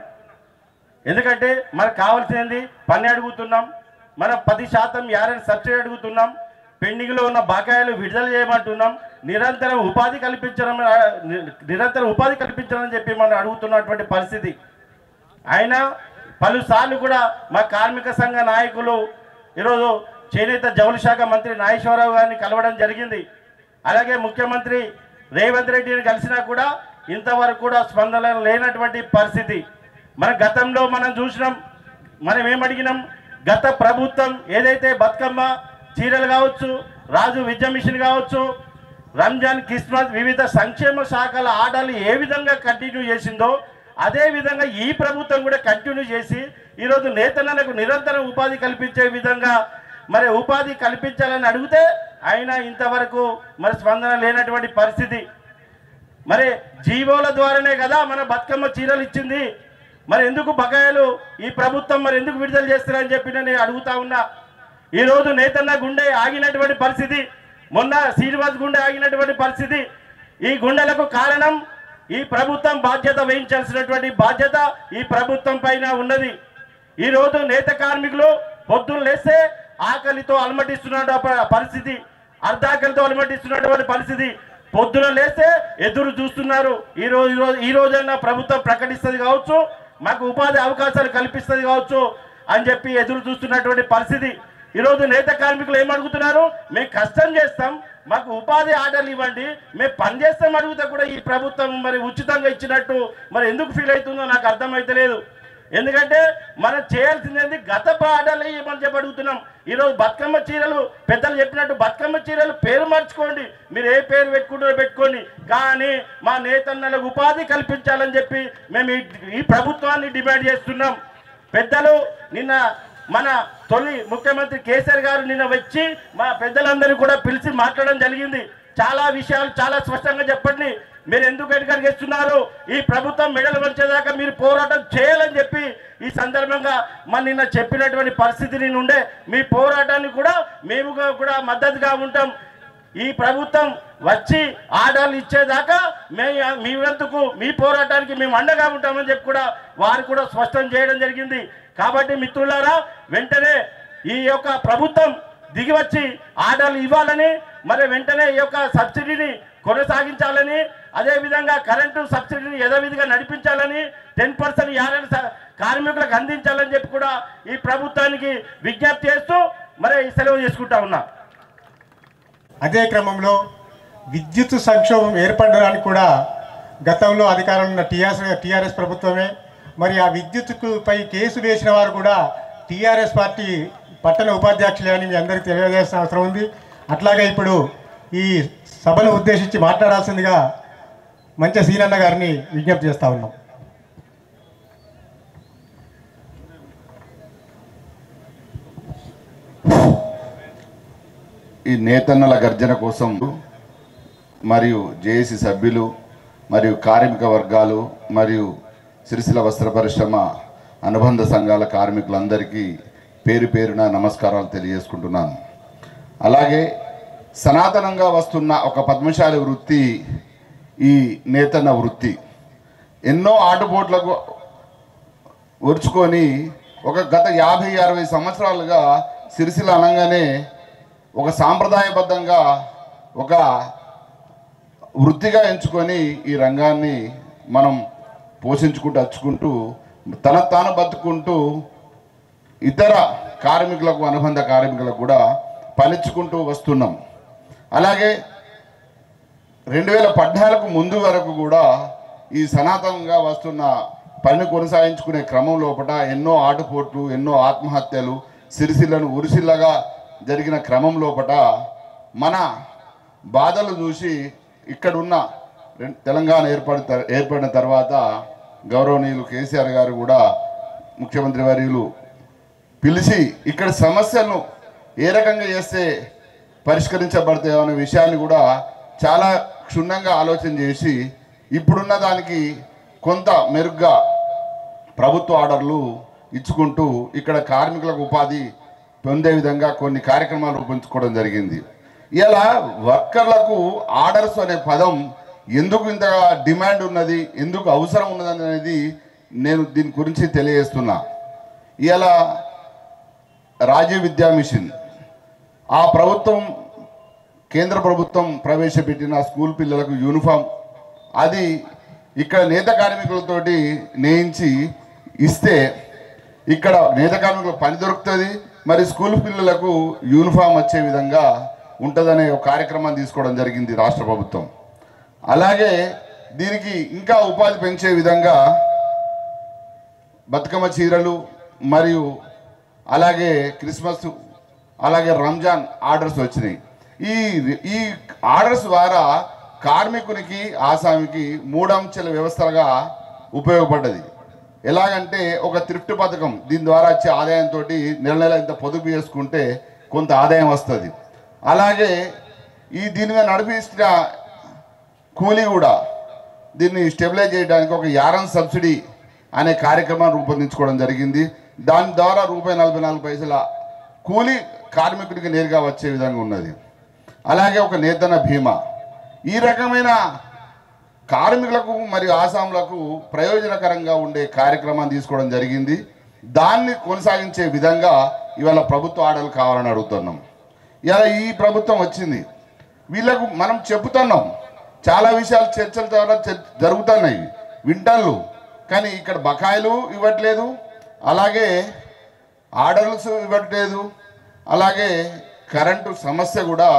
ఎందుకంటే మనకు కావాల్సింది పని అడుగుతున్నాం, మనం 10% యారెన్ సబ్సిడీ అడుగుతున్నాం, పెండింగ్లో ఉన్న బకాయిలు విడుదల చేయమంటున్నాం, నిరంతరం ఉపాధి కల్పించాలని చెప్పి మనం అడుగుతున్నటువంటి పరిస్థితి. అయినా పలుసార్లు కూడా మా కార్మిక సంఘ నాయకులు ఈరోజు చేనేత జౌళి శాఖ మంత్రి నాగేశ్వరరావు గారిని కలవడం జరిగింది. అలాగే ముఖ్యమంత్రి రేవంత్ రెడ్డిని కలిసినా కూడా ఇంతవరకు కూడా స్పందన లేనటువంటి పరిస్థితి. మన గతంలో మనం చూసినాం, మనం ఏమడిగినాం? గత ప్రభుత్వం ఏదైతే బతుకమ్మ చీరలు కావచ్చు, రాజు విద్య మిషన్ కావచ్చు, రంజాన్, క్రిస్మస్ వివిధ సంక్షేమ శాఖల ఆర్డర్లు ఏ విధంగా కంటిన్యూ చేసిందో అదే విధంగా ఈ ప్రభుత్వం కూడా కంటిన్యూ చేసి ఈరోజు నేతన్నలకు నిరంతరం ఉపాధి కల్పించే విధంగా మరి ఉపాధి కల్పించాలని అడిగితే అయినా ఇంతవరకు మరి స్పందన లేనటువంటి పరిస్థితి. మరి జీవోల ద్వారానే కదా మన బతుకమ్మ చీరలు ఇచ్చింది, మరి ఎందుకు బకాయిలు ఈ ప్రభుత్వం మరి ఎందుకు విడుదల చేస్తారని చెప్పి నేను అడుగుతా ఉన్నా. ఈరోజు నేతన్న గుండె ఆగినటువంటి పరిస్థితి, మొన్న శ్రీనివాస్ గుండె ఆగినటువంటి పరిస్థితి. ఈ గుండెలకు కారణం ఈ ప్రభుత్వం బాధ్యత వహించాల్సినటువంటి బాధ్యత ఈ ప్రభుత్వం పైన ఉన్నది. ఈరోజు నేత కార్మికులు పొద్దున్న లేస్తే ఆకలితో అలమటిస్తున్న పరిస్థితి, అర్ధాకలితో అలమటిస్తున్నటువంటి పరిస్థితి. పొద్దున లేస్తే ఎదురు చూస్తున్నారు, ఈ రోజైనా ప్రభుత్వం ప్రకటిస్తుంది కావచ్చు, మాకు ఉపాధి అవకాశాలు కల్పిస్తుంది కావచ్చు అని చెప్పి ఎదురు చూస్తున్నటువంటి పరిస్థితి. ఈరోజు నేత కార్మికులు ఏమడుగుతున్నారు? మేము కష్టం చేస్తాం, మాకు ఉపాధి ఆర్డర్లు ఇవ్వండి, మేము పని చేస్తాం అడిగితే కూడా ఈ ప్రభుత్వం మరి ఉచితంగా ఇచ్చినట్టు మరి ఎందుకు ఫీల్ అవుతుందో నాకు అర్థమైతలేదు. ఎందుకంటే మనం చేయాల్సింది గత ఆర్డర్లు ఇవ్వమని చెప్పి అడుగుతున్నాం. ఈరోజు బతుకమ్మ చీరలు పెద్దలు చెప్పినట్టు బతుకమ్మ చీరలు పేరు మార్చుకోండి, మీరు ఏ పేరు పెట్టుకుంటారో పెట్టుకోండి, కానీ మా నేతన్నలకు ఉపాధి కల్పించాలని చెప్పి మేము ఈ ప్రభుత్వాన్ని డిమాండ్ చేస్తున్నాం. పెద్దలు నిన్న మన తొలి ముఖ్యమంత్రి కేసీఆర్ గారు నిన్న వచ్చి మా పెద్దలందరూ కూడా పిలిచి మాట్లాడడం జరిగింది. చాలా విషయాలు చాలా స్పష్టంగా చెప్పండి, మీరు ఎందుకు వెనకడిగేస్తున్నారు, ఈ ప్రభుత్వం మెడలు వచ్చేదాకా మీరు పోరాటం చేయాలని చెప్పి ఈ సందర్భంగా మన నిన్న చెప్పినటువంటి పరిస్థితి ఉండే. మీ పోరాటాన్ని కూడా మేము కూడా మద్దతుగా ఉంటాం. ఈ ప్రభుత్వం వచ్చి ఆర్డర్లు ఇచ్చేదాకా మీ వంతుకు మీ పోరాటానికి మేము అండగా ఉంటామని చెప్పి కూడా వారు కూడా స్పష్టం చేయడం జరిగింది. కాబట్టి మిత్రులారా, వెంటనే ఈ యొక్క ప్రభుత్వం దిగివచ్చి ఆర్డర్లు ఇవ్వాలని, మరి వెంటనే ఈ యొక్క సబ్సిడీని కొనసాగించాలని, అదేవిధంగా కరెంటు సబ్సిడీని యథావిధిగా నడిపించాలని, 10% యారెన్ కార్మికులకు అందించాలని చెప్పి కూడా ఈ ప్రభుత్వానికి విజ్ఞప్తి చేస్తూ మరి సెలవు చేసుకుంటా ఉన్నా. అదే క్రమంలో విద్యుత్ సంక్షోభం ఏర్పడడానికి కూడా గతంలో అధికారంలో ఉన్న టీఆర్ఎస్ ప్రభుత్వమే. మరి ఆ విద్యుత్తుపై కేసు వేసిన వారు కూడా టీఆర్ఎస్ పార్టీ పట్టణ ఉపాధ్యక్షులే అని మీ అందరికీ తెలియజేసిన అవసరం ఉంది. అట్లాగే ఇప్పుడు ఈ సభను ఉద్దేశించి మాట్లాడాల్సిందిగా మంచి సీనన్న గారిని విజ్ఞప్తి చేస్తా ఉన్నాం. ఈ నేతన్నల గర్జన కోసం మరియు జేఏసీ సభ్యులు మరియు కార్మిక వర్గాలు మరియు సిరిసిల్ల వస్త్ర పరిశ్రమ అనుబంధ సంఘాల కార్మికులందరికీ పేరు పేరున నమస్కారాలు తెలియజేసుకుంటున్నాను. అలాగే సనాతనంగా వస్తున్న ఒక పద్మశాలి వృత్తి ఈ నేతన్న వృత్తి. ఎన్నో ఆటుపోట్లకు ఒరుచుకొని ఒక గత 50-60 సంవత్సరాలుగా సిరిసిల్ల అనగానే ఒక సాంప్రదాయబద్ధంగా ఒక వృత్తిగా ఎంచుకొని ఈ రంగాన్ని మనం పోషించుకుంటూ వచ్చుకుంటూ తాను బతుకుంటూ ఇతర కార్మికులకు అనుబంధ కార్మికులకు కూడా పనిచ్చుకుంటూ వస్తున్నాం. అలాగే 2014 ముందు వరకు కూడా ఈ సనాతనంగా వస్తున్న పని కొనసాగించుకునే క్రమం లోపల ఎన్నో ఆటుపోట్లు, ఎన్నో ఆత్మహత్యలు, సిరిసిల్లను ఉరిసిల్లగా జరిగిన క్రమం లోపల మన బాధలు చూసి ఇక్కడున్న తెలంగాణ ఏర్పడిన తర్వాత గౌరవనీయులు కేసీఆర్ గారు కూడా ముఖ్యమంత్రి వర్యులు పిలిచి ఇక్కడ సమస్యలను ఏ రకంగా చేస్తే పరిష్కరించబడతాయో అనే విషయాన్ని కూడా చాలా క్షుణ్ణంగా ఆలోచన చేసి ఇప్పుడున్న దానికి కొంత మెరుగ్గా ప్రభుత్వ ఆర్డర్లు ఇచ్చుకుంటూ ఇక్కడ కార్మికులకు ఉపాధి పొందే విధంగా కొన్ని కార్యక్రమాలు రూపొందించుకోవడం జరిగింది. ఇలా వర్కర్లకు ఆర్డర్స్ అనే పదం ఎందుకు ఇంతగా డిమాండ్ ఉన్నది, ఎందుకు అవసరం ఉన్నది అనేది నేను దీని గురించి తెలియజేస్తున్నా. ఇలా రాజీవ్ విద్యా మిషన్ ఆ ప్రభుత్వం కేంద్ర ప్రభుత్వం ప్రవేశపెట్టిన స్కూల్ పిల్లలకు యూనిఫామ్ అది ఇక్కడ నేత కార్మికులతోటి నేయించి ఇస్తే ఇక్కడ నేత కార్మికులకు పని దొరుకుతుంది, మరి స్కూల్ పిల్లలకు యూనిఫామ్ వచ్చే విధంగా ఉంటుందనే ఒక కార్యక్రమాన్ని తీసుకోవడం జరిగింది రాష్ట్ర ప్రభుత్వం. అలాగే దీనికి ఇంకా ఉపాధి పెంచే విధంగా బతుకమ్మ చీరలు మరియు అలాగే క్రిస్మస్ అలాగే రంజాన్ ఆర్డర్స్ వచ్చినాయి. ఈ ఆర్డర్స్ ద్వారా కార్మికునికి ఆసామికి 3 అంచెల వ్యవస్థగా ఉపయోగపడ్డది. ఎలాగంటే ఒక థ్రిఫ్ట్ పథకం, దీని ద్వారా వచ్చే ఆదాయంతో నెల నెల ఇంత పొదుపు చేసుకుంటే కొంత ఆదాయం వస్తుంది. అలాగే దీని మీద నడిపిస్తున్న కూలీ కూడా దీన్ని స్టెబిలైజ్ చేయడానికి ఒక యారన్ సబ్సిడీ అనే కార్యక్రమాన్ని రూపొందించుకోవడం జరిగింది. దాని ద్వారా ₹44 కూలీ కార్మికుడికి నేరుగా వచ్చే విధంగా ఉన్నది. అలాగే ఒక నేతన్న బీమా ఈ రకమైన కార్మికులకు మరియు ఆసాములకు ప్రయోజనకరంగా ఉండే కార్యక్రమాన్ని తీసుకోవడం జరిగింది. దాన్ని కొనసాగించే విధంగా ఇవాళ ప్రభుత్వ ఆర్డర్లు కావాలని అడుగుతున్నాం. ఇలా ఈ ప్రభుత్వం వచ్చింది, వీళ్ళకు మనం చెబుతున్నాం, చాలా విషయాలు చర్చల ద్వారా జరుగుతున్నాయి, వింటాళ్ళు, కానీ ఇక్కడ బకాయిలు ఇవ్వట్లేదు, అలాగే ఆర్డర్స్ ఇవ్వట్లేదు, అలాగే కరెంటు సమస్య కూడా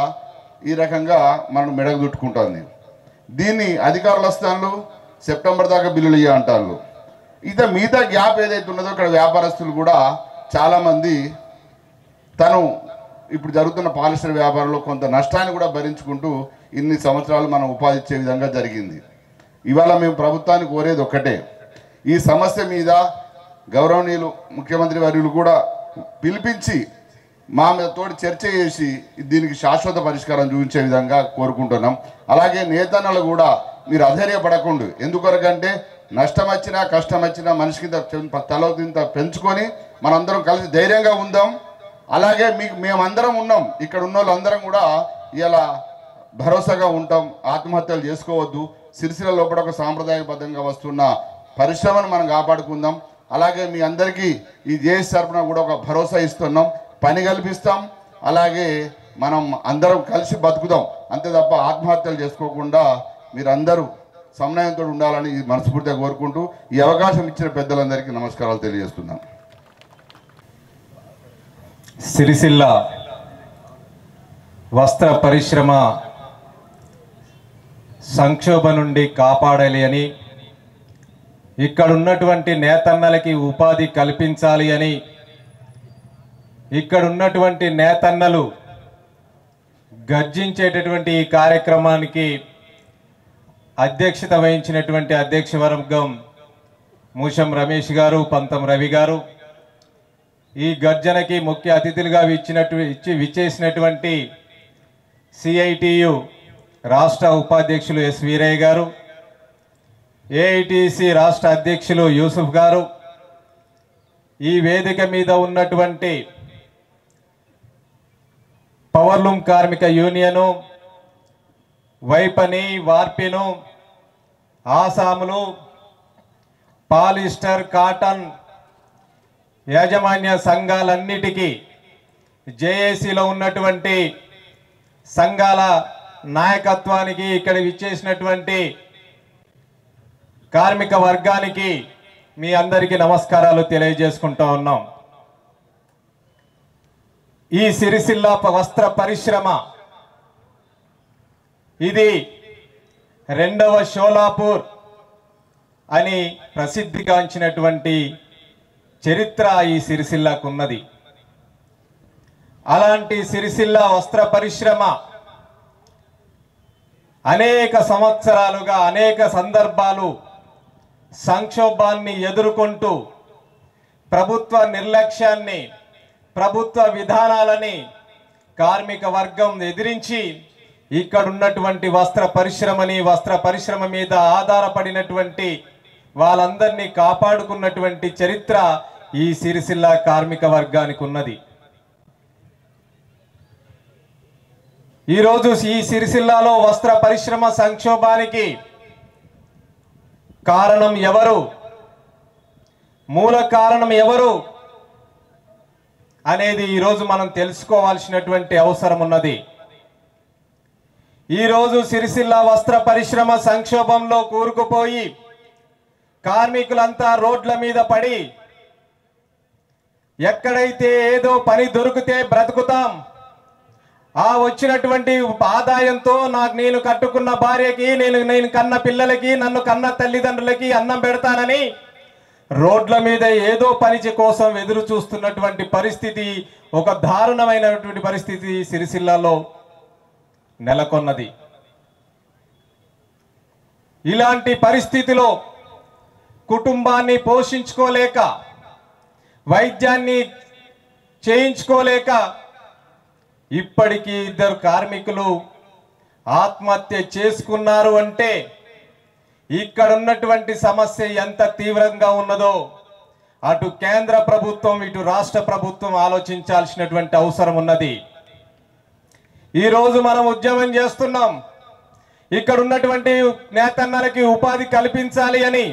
ఈ రకంగా మనం మెడకు చుట్టుకుంటుంది. దీన్ని అధికారులు వస్తాను సెప్టెంబర్ దాకా బిల్లులు ఇవ్వ అంటారు. మిగతా గ్యాప్ ఏదైతే ఉన్నదో ఇక్కడ వ్యాపారస్తులు కూడా చాలామంది తను ఇప్పుడు జరుగుతున్న పాలిస్టర్ వ్యాపారంలో కొంత నష్టాన్ని కూడా భరించుకుంటూ ఇన్ని సంవత్సరాలు మనం ఉపాధి ఇచ్చే విధంగా జరిగింది. ఇవాళ మేము ప్రభుత్వాన్ని కోరేది ఒక్కటే, ఈ సమస్య మీద గౌరవనీయులు ముఖ్యమంత్రి వర్యులు కూడా పిలిపించి మా మీద తోటి చర్చ చేసి దీనికి శాశ్వత పరిష్కారం చూపించే విధంగా కోరుకుంటున్నాం. అలాగే నేతన్నలు కూడా మీరు అధైర్యపడకుండా, ఎందుకొరకంటే నష్టం వచ్చినా కష్టం వచ్చినా మనిషికి తలకింత పెంచుకొని మనందరం కలిసి ధైర్యంగా ఉందాం. అలాగే మేమందరం ఉన్నాం, ఇక్కడ ఉన్న వాళ్ళందరం కూడా ఇలా భరోసాగా ఉంటాం. ఆత్మహత్యలు చేసుకోవద్దు. సిరిసిల్ల లోపల ఒక సాంప్రదాయబద్ధంగా వస్తున్న పరిశ్రమను మనం కాపాడుకుందాం. అలాగే మీ అందరికీ ఈ జేఏసీ తరపున కూడా ఒక భరోసా ఇస్తున్నాం, పని కల్పిస్తాం. అలాగే మనం అందరం కలిసి బతుకుదాం, అంతే తప్ప ఆత్మహత్యలు చేసుకోకుండా మీరందరూ సమన్వయంతో ఉండాలని మనస్ఫూర్తిగా కోరుకుంటూ ఈ అవకాశం ఇచ్చిన పెద్దలందరికీ నమస్కారాలు తెలియజేస్తున్నాం. సిరిసిల్ల వస్త్ర పరిశ్రమ సంక్షోభం నుండి కాపాడాలి అని, ఇక్కడ ఉన్నటువంటి నేతన్నలకి ఉపాధి కల్పించాలి అని, ఇక్కడ ఉన్నటువంటి నేతన్నలు గర్జించేటటువంటి ఈ కార్యక్రమానికి అధ్యక్షత వహించినటువంటి అధ్యక్షవర్గం మూషం రమేష్ గారు, పంతం రవి గారు, ఈ గర్జనకి ముఖ్య అతిథులుగా విచ్చేసినటువంటి సిఐటియు రాష్ట్ర ఉపాధ్యక్షులు ఎస్ వీరయ్య గారు, ఏఐటిసి రాష్ట్ర అధ్యక్షులు యూసుఫ్ గారు, ఈ వేదిక మీద ఉన్నటువంటి పవర్లూమ్ కార్మిక యూనియను, వైపని, వార్పిను, ఆసాములు, పాలిస్టర్, కాటన్ యాజమాన్య సంఘాలన్నిటికీ, జేఏసీలో ఉన్నటువంటి సంఘాల నాయకత్వానికి, ఇక్కడ విచ్చేసినటువంటి కార్మిక వర్గానికి మీ అందరికీ నమస్కారాలు తెలియజేసుకుంటూ ఉన్నాం. ఈ సిరిసిల్ల వస్త్ర పరిశ్రమ ఇది రెండవ షోలాపూర్ అని ప్రసిద్ధిగాంచినటువంటి చరిత్ర ఈ సిరిసిల్లకు ఉన్నది. అలాంటి సిరిసిల్ల వస్త్ర పరిశ్రమ అనేక సంవత్సరాలుగా అనేక సందర్భాలు సంక్షోభాన్ని ఎదుర్కొంటూ ప్రభుత్వ నిర్లక్ష్యాన్ని, ప్రభుత్వ విధానాలని కార్మిక వర్గం ఎదిరించి ఇక్కడ ఉన్నటువంటి వస్త్ర పరిశ్రమ మీద ఆధారపడినటువంటి వాళ్ళందరినీ కాపాడుకున్నటువంటి చరిత్ర ఈ సిరిసిల్ల కార్మిక వర్గానికి ఉన్నది. ఈరోజు ఈ సిరిసిల్లాలో వస్త్ర పరిశ్రమ సంక్షోభానికి కారణం ఎవరు, మూల కారణం ఎవరు అనేది ఈరోజు మనం తెలుసుకోవాల్సినటువంటి అవసరం ఉన్నది. ఈరోజు సిరిసిల్ల వస్త్ర పరిశ్రమ సంక్షోభంలో కూరుకుపోయి కార్మికులంతా రోడ్ల మీద పడి ఎక్కడైతే ఏదో పని దొరికితే బ్రతుకుతాం, ఆ వచ్చినటువంటి ఆదాయంతో నేను కట్టుకున్న భార్యకి, నేను కన్న పిల్లలకి, నన్ను కన్న తల్లిదండ్రులకి అన్నం పెడతానని రోడ్ల మీద ఏదో పని కోసం ఎదురు చూస్తున్నటువంటి పరిస్థితి, ఒక దారుణమైనటువంటి పరిస్థితి సిరిసిల్లలో నెలకొన్నది. ఇలాంటి పరిస్థితిలో కుటుంబాన్ని పోషించుకోలేక, వైద్యాన్ని చేయించుకోలేక ఇప్పటికీ 2 కార్మికులు ఆత్మహత్య చేసుకున్నారు అంటే ఇక్కడ ఉన్నటువంటి సమస్య ఎంత తీవ్రంగా ఉన్నదో అటు కేంద్ర ప్రభుత్వం, ఇటు రాష్ట్ర ప్రభుత్వం ఆలోచించాల్సినటువంటి అవసరం ఉన్నది. ఈరోజు మనం ఉద్యమం చేస్తున్నాం, ఇక్కడ ఉన్నటువంటి నేతన్నలకి ఉపాధి కల్పించాలి అని,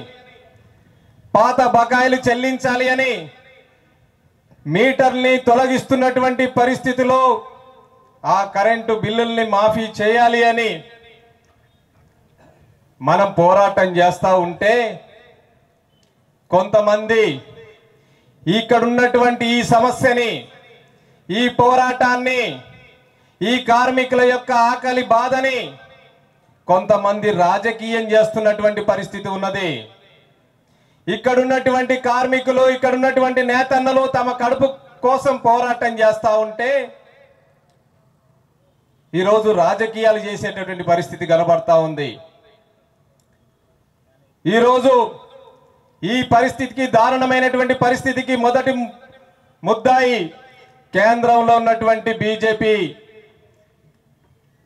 పాత బకాయిలు చెల్లించాలి అని, మీటర్ని తొలగిస్తున్నటువంటి పరిస్థితిలో ఆ కరెంటు బిల్లుల్ని మాఫీ చేయాలి అని మనం పోరాటం చేస్తూ ఉంటే కొంతమంది ఇక్కడ ఉన్నటువంటి ఈ సమస్యని, ఈ పోరాటాన్ని, ఈ కార్మికుల యొక్క ఆకలి బాధని కొంతమంది రాజకీయం చేస్తున్నటువంటి పరిస్థితి ఉన్నది. ఇక్కడ ఉన్నటువంటి కార్మికులు, ఇక్కడ ఉన్నటువంటి నేతన్నలు తమ కడుపు కోసం పోరాటం చేస్తూ ఉంటే ఈరోజు రాజకీయాలు చేసేటటువంటి పరిస్థితి కనబడతా ఉంది. ఈరోజు ఈ పరిస్థితికి, దారుణమైనటువంటి పరిస్థితికి మొదటి ముద్దాయి కేంద్రంలో ఉన్నటువంటి బీజేపీ.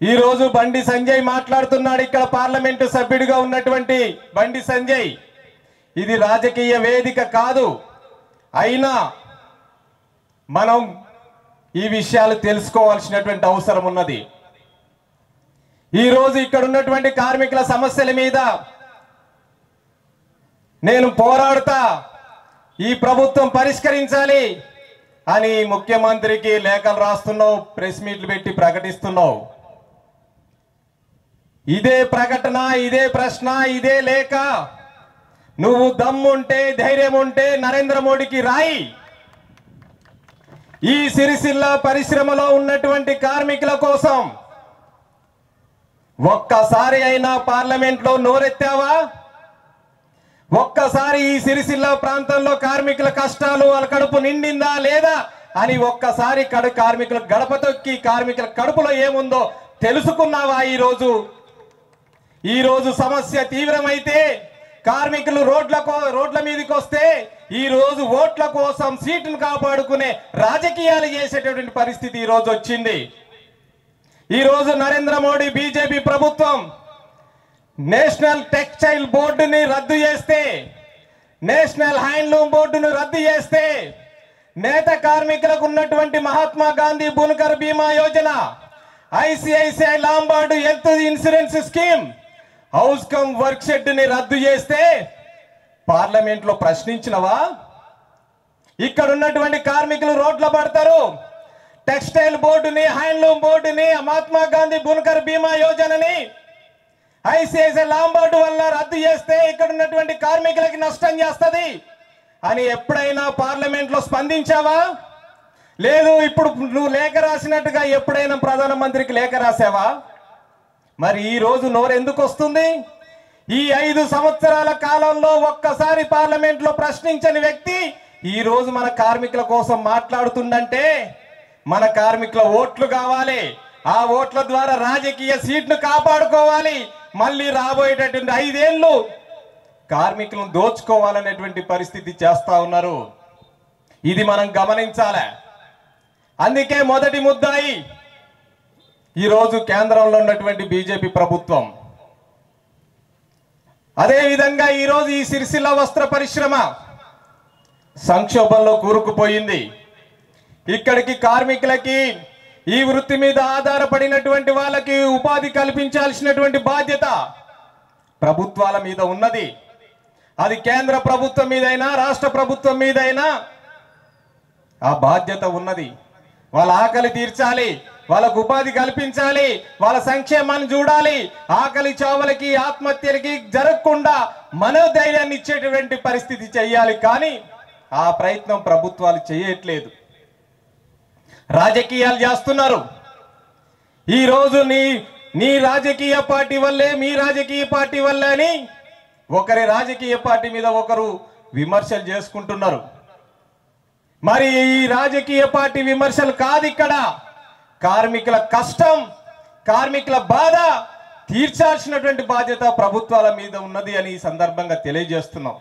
ఈరోజు బండి సంజయ్ మాట్లాడుతున్నాడు, ఇక్కడ పార్లమెంటు సభ్యుడిగా ఉన్నటువంటి బండి సంజయ్. ఇది రాజకీయ వేదిక కాదు, అయినా మనం ఈ విషయాలు తెలుసుకోవాల్సినటువంటి అవసరం ఉన్నది. ఈరోజు ఇక్కడ ఉన్నటువంటి కార్మికుల సమస్యల మీద నేను పోరాడుతా, ఈ ప్రభుత్వం పరిష్కరించాలి అని ముఖ్యమంత్రికి లేఖలు రాస్తున్నావు, ప్రెస్ మీట్లు పెట్టి ప్రకటిస్తున్నావు. ఇదే ప్రకటన, ఇదే ప్రశ్న, ఇదే లేఖ నువ్వు దమ్ముంటే, ధైర్యం ఉంటే నరేంద్ర మోడీకి రాయి. ఈ సిరిసిల్ల పరిశ్రమలో ఉన్నటువంటి కార్మికుల కోసం ఒక్కసారి అయినా పార్లమెంట్లో నోరెత్తావా? ఒక్కసారి ఈ సిరిసిల్ల ప్రాంతంలో కార్మికుల కష్టాలు, వాళ్ళ కడుపు నిండిందా లేదా అని ఒక్కసారి కార్మికుల గడప తొక్కి కార్మికుల కడుపులో ఏముందో తెలుసుకున్నావా? ఈరోజు సమస్య తీవ్రమైతే కార్మికులు రోడ్ల మీదకి వస్తే ఈరోజు ఓట్ల కోసం సీటును కాపాడుకునే రాజకీయాలు చేసేటటువంటి పరిస్థితి ఈరోజు వచ్చింది. ఈరోజు నరేంద్ర మోడీ బీజేపీ ప్రభుత్వం నేషనల్ టెక్స్టైల్ బోర్డుని రద్దు చేస్తే, నేషనల్ హ్యాండ్లూమ్ బోర్డును రద్దు చేస్తే, నేత కార్మికులకు ఉన్నటువంటి మహాత్మా గాంధీ బునకర్ బీమా Yojana, ICICI Lombard health insurance scheme, house come work shed ని రద్దు చేస్తే పార్లమెంట్ లో ప్రశ్నించినవా? ఇక్కడ ఉన్నటువంటి కార్మికులు రోడ్ల పడతారు. టెక్స్టైల్ బోర్డుని, హ్యాండ్లూమ్ బోర్డుని, మహాత్మా గాంధీ బునకర్ బీమా యోజనని, ఐసిఐసిఐ లాంబార్డు వల్ల రద్దు చేస్తే ఇక్కడ ఉన్నటువంటి కార్మికులకి నష్టం చేస్తుంది అని ఎప్పుడైనా పార్లమెంట్ లో స్పందించావా? లేదు. ఇప్పుడు నువ్వు లేఖ రాసినట్టుగా ఎప్పుడైనా ప్రధానమంత్రికి లేఖ రాసావా? మరి ఈ రోజు నోరెందుకు వస్తుంది? ఈ 5 సంవత్సరాల కాలంలో ఒక్కసారి పార్లమెంట్ లో ప్రశ్నించని వ్యక్తి ఈ రోజు మన కార్మికుల కోసం మాట్లాడుతుందంటే మన కార్మికుల ఓట్లు కావాలి. ఆ ఓట్ల ద్వారా రాజకీయ సీట్ను కాపాడుకోవాలి. మళ్ళీ రాబోయేటటువంటి 5 ఏళ్ళు కార్మికులను దోచుకోవాలనేటువంటి పరిస్థితి చేస్తా ఉన్నారు. ఇది మనం గమనించాలి. అందుకే మొదటి ముద్దాయి ఈరోజు కేంద్రంలో ఉన్నటువంటి బీజేపీ ప్రభుత్వం. అదేవిధంగా ఈరోజు ఈ సిరిసిల్ల వస్త్ర పరిశ్రమ సంక్షోభంలో కూరుకుపోయింది. ఇక్కడికి కార్మికులకి, ఈ వృత్తి మీద ఆధారపడినటువంటి వాళ్ళకి ఉపాధి కల్పించాల్సినటువంటి బాధ్యత ప్రభుత్వాల మీద ఉన్నది. అది కేంద్ర ప్రభుత్వం మీదైనా రాష్ట్ర ప్రభుత్వం మీదైనా ఆ బాధ్యత ఉన్నది. వాళ్ళ ఆకలి తీర్చాలి, వాళ్ళకు ఉపాధి కల్పించాలి, వాళ్ళ సంక్షేమాన్ని చూడాలి. ఆకలి చావులకి, ఆత్మహత్యలకి జరగకుండా మనోధైర్యాన్ని ఇచ్చేటువంటి పరిస్థితి చెయ్యాలి. కానీ ఆ ప్రయత్నం ప్రభుత్వాలు చేయట్లేదు, రాజకీయాలు చేస్తున్నారు. ఈరోజు నీ రాజకీయ పార్టీ వల్లే, మీ రాజకీయ పార్టీ వల్లే అని ఒకరి రాజకీయ పార్టీ మీద ఒకరు విమర్శలు చేసుకుంటున్నారు. మరి ఈ రాజకీయ పార్టీ విమర్శలు కాదు, ఇక్కడ కార్మికుల కష్టం, కార్మికుల బాధ తీర్చాల్సినటువంటి బాధ్యత ప్రభుత్వాల మీద ఉన్నది అని ఈ సందర్భంగా తెలియజేస్తున్నాం.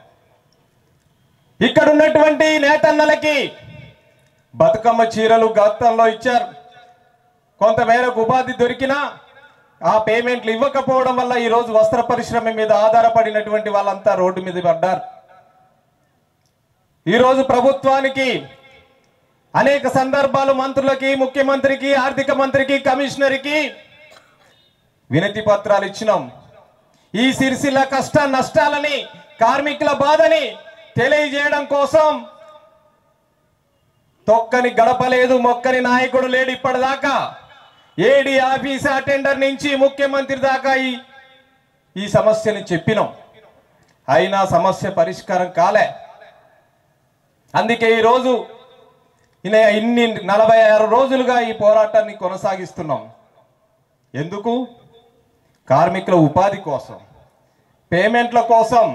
ఇక్కడ ఉన్నటువంటి నేతన్నలకి బతుకమ్మ చీరలు గతంలో ఇచ్చారు. కొంతమేరకు ఉపాధి దొరికినా ఆ పేమెంట్లు ఇవ్వకపోవడం వల్ల ఈరోజు వస్త్ర పరిశ్రమ మీద ఆధారపడినటువంటి వాళ్ళంతా రోడ్డు మీద పడ్డారు. ఈరోజు ప్రభుత్వానికి అనేక సందర్భాలు మంత్రులకి, ముఖ్యమంత్రికి, ఆర్థిక మంత్రికి, కమిషనర్కి వినతి పత్రాలు ఇచ్చినాం. ఈ సిరిసిల్ల కష్ట నష్టాలని, కార్మికుల బాధని తెలియజేయడం కోసం తొక్కని గడపలేదు, మొక్కని నాయకుడు లేడు ఇప్పటిదాకా. ఏడీ ఆఫీస్ అటెండర్ నుంచి ముఖ్యమంత్రి దాకా ఈ సమస్యని చెప్పినాం. అయినా సమస్య పరిష్కారం కాలే. అందుకే ఈరోజు ఇన్ని 46 రోజులుగా ఈ పోరాటాన్ని కొనసాగిస్తున్నాం. ఎందుకు? కార్మికుల ఉపాధి కోసం, పేమెంట్ల కోసం,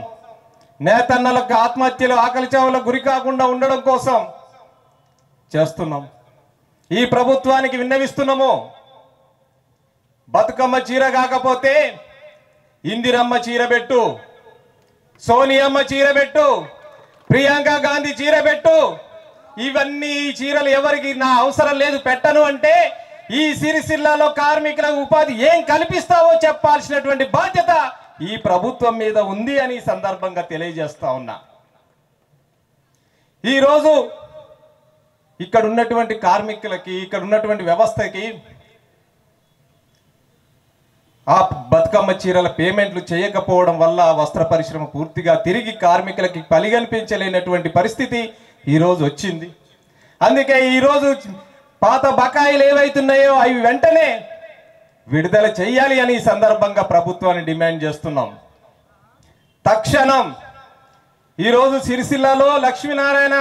నేతన్నలకు ఆత్మహత్యలు, ఆకలి చావులకు గురి కాకుండా ఉండడం కోసం చేస్తున్నాం. ఈ ప్రభుత్వానికి విన్నవిస్తున్నాము. బతుకమ్మ చీర కాకపోతే ఇందిరమ్మ చీర పెట్టు, సోనియమ్మ చీర పెట్టు, ప్రియాంక గాంధీ చీర పెట్టు. ఇవన్నీ చీరలు ఎవరికి నా అవసరం లేదు, పెట్టను అంటే ఈ సిరిసిల్లలో కార్మికుల ఉపాధి ఏం కల్పిస్తావో చెప్పాల్సినటువంటి బాధ్యత ఈ ప్రభుత్వం మీద ఉంది అని సందర్భంగా తెలియజేస్తా ఉన్నా. ఈరోజు ఇక్కడ ఉన్నటువంటి కార్మికులకి, ఇక్కడ ఉన్నటువంటి వ్యవస్థకి ఆ బతుకమ్మ చీరల పేమెంట్లు చేయకపోవడం వల్ల వస్త్ర పరిశ్రమ పూర్తిగా తిరిగి కార్మికులకి పలిగనిపించలేనటువంటి పరిస్థితి ఈరోజు వచ్చింది. అందుకే ఈరోజు పాత బకాయిలు ఏవైతున్నాయో అవి వెంటనే విడుదల చేయాలి అని ఈ సందర్భంగా ప్రభుత్వాన్ని డిమాండ్ చేస్తున్నాం. తక్షణం ఈరోజు సిరిసిల్లలో లక్ష్మీనారాయణ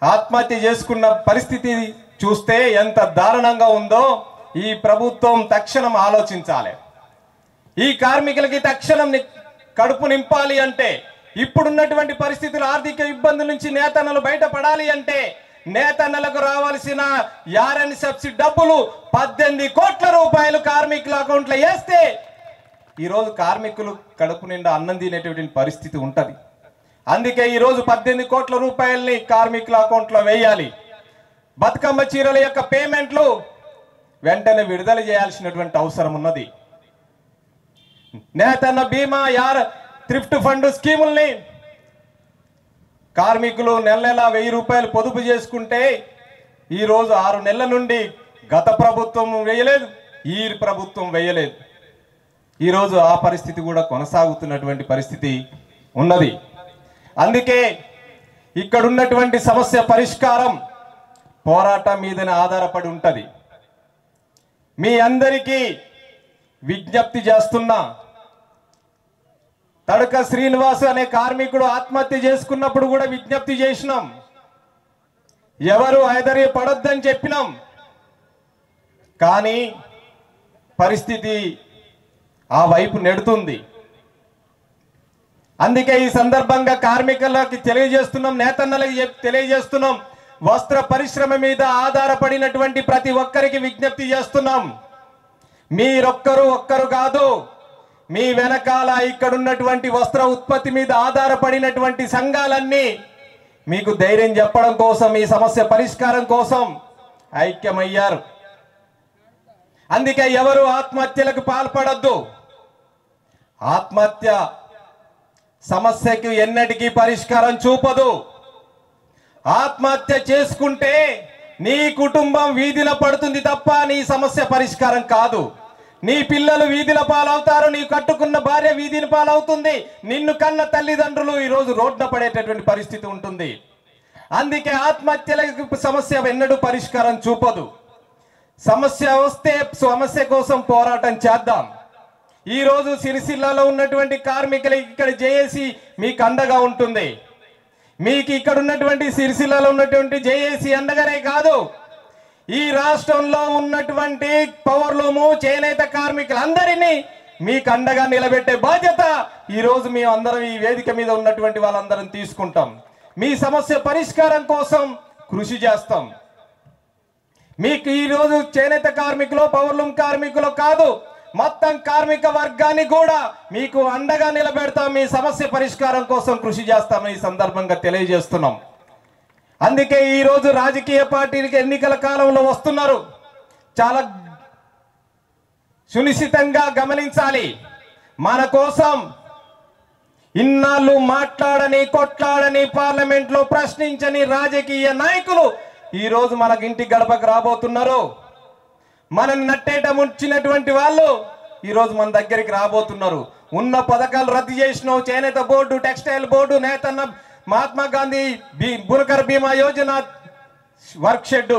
ఆత్మహత్య చేసుకున్న పరిస్థితి చూస్తే ఎంత దారుణంగా ఉందో ఈ ప్రభుత్వం తక్షణం ఆలోచించాలి. ఈ కార్మికులకి తక్షణం కడుపు నింపాలి అంటే, ఇప్పుడున్నటువంటి పరిస్థితులు, ఆర్థిక ఇబ్బందుల నుంచి నేతన్నలు బయటపడాలి అంటే నేతన్నలకు రావాల్సిన యారన్ సబ్సిడీ డబ్బులు 18 కోట్ల రూపాయలు కార్మికుల అకౌంట్లో వేస్తే ఈరోజు కార్మికులు కడుపు నిండా అన్నం తినేటువంటి పరిస్థితి ఉంటుంది. అందుకే ఈరోజు 18 కోట్ల రూపాయలని కార్మికుల అకౌంట్లో వేయాలి. బతుకమ్మ చీరల యొక్క పేమెంట్లు వెంటనే విడుదల చేయాల్సినటువంటి అవసరం ఉన్నది. నేతన్న బీమా థ్రిఫ్ట్ ఫండ్ స్కీముల్ని కార్మికులు నెల 1000 రూపాయలు పొదుపు చేసుకుంటే ఈరోజు 6 నెలల నుండి గత ప్రభుత్వం వేయలేదు, ఈ ప్రభుత్వం వేయలేదు. ఈరోజు ఆ పరిస్థితి కూడా కొనసాగుతున్నటువంటి పరిస్థితి ఉన్నది. అందుకే ఇక్కడ ఉన్నటువంటి సమస్య పరిష్కారం పోరాటం మీదనే ఆధారపడి ఉంటుంది. మీ అందరికీ విజ్ఞప్తి చేస్తున్నా, తడక శ్రీనివాస్ అనే కార్మికుడు ఆత్మహత్య చేసుకున్నప్పుడు కూడా విజ్ఞప్తి చేసినాం. ఎవరు ఐదర్యపడొద్దని చెప్పినాం. కానీ పరిస్థితి ఆ వైపు నెడుతుంది. అందుకే ఈ సందర్భంగా కార్మికులకి తెలియజేస్తున్నాం, నేతన్నలకి తెలియజేస్తున్నాం, వస్త్ర పరిశ్రమ మీద ఆధారపడినటువంటి ప్రతి ఒక్కరికి విజ్ఞప్తి చేస్తున్నాం. ఒక్కరు కాదు, మీ వెనకాల ఇక్కడున్నటువంటి వస్త్ర ఉత్పత్తి మీద ఆధారపడినటువంటి సంఘాలన్నీ మీకు ధైర్యం చెప్పడం కోసం, ఈ సమస్య పరిష్కారం కోసం ఐక్యమయ్యారు. అందుకే ఎవరు ఆత్మహత్యలకు పాల్పడద్దు. ఆత్మహత్య సమస్యకు ఎన్నటికీ పరిష్కారం చూపదు. ఆత్మహత్య చేసుకుంటే నీ కుటుంబం వీధిన పడుతుంది తప్ప నీ సమస్య పరిష్కారం కాదు. నీ పిల్లలు వీధిన పాలవుతారు, నీ కట్టుకున్న భార్య వీధిని పాలవుతుంది, నిన్ను కన్న తల్లిదండ్రులు ఈరోజు రోడ్డున పడేటటువంటి పరిస్థితి ఉంటుంది. అందుకే ఆత్మహత్యలకు సమస్య ఎన్నడూ పరిష్కారం చూపదు. సమస్య వస్తే సమస్య కోసం పోరాటం చేద్దాం. ఈరోజు సిరిసిల్లలో ఉన్నటువంటి కార్మికులకి ఇక్కడ జేఏసీ మీకు అండగా ఉంటుంది. మీకు ఇక్కడ ఉన్నటువంటి సిరిసిల్లలో ఉన్నటువంటి జేఏసీ అండగానే కాదు, ఈ రాష్ట్రంలో ఉన్నటువంటి పవర్లూము చేనేత కార్మికులందరినీ మీకు అండగా నిలబెట్టే బాధ్యత ఈరోజు మేము అందరం ఈ వేదిక మీద ఉన్నటువంటి వాళ్ళందరం తీసుకుంటాం. మీ సమస్య పరిష్కారం కోసం కృషి చేస్తాం. మీకు ఈరోజు చేనేత కార్మికులు, పవర్లూమ్ కార్మికులు కాదు, మొత్తం కార్మిక వర్గాన్ని కూడా మీకు అండగా నిలబెడతాం. మీ సమస్య పరిష్కారం కోసం కృషి చేస్తామని ఈ సందర్భంగా తెలియజేస్తున్నాం. అందుకే ఈరోజు రాజకీయ పార్టీలకి ఎన్నికల కాలంలో వస్తున్నారు. చాలా సునిశ్చితంగా గమనించాలి. మన కోసం ఇన్నాళ్ళు మాట్లాడని, కొట్లాడని, పార్లమెంట్లో ప్రశ్నించని రాజకీయ నాయకులు ఈరోజు మనకి ఇంటి గడపకు రాబోతున్నారు. మనని నట్టేట ముంచినటువంటి వాళ్ళు ఈరోజు మన దగ్గరికి రాబోతున్నారు. ఉన్న పథకాలు రద్దు చేసినావు, చేనేత బోర్డు, టెక్స్టైల్ బోర్డు, నేతన్న మహాత్మా గాంధీ బునకర్ బీమా యోజన, వర్క్ షెడ్,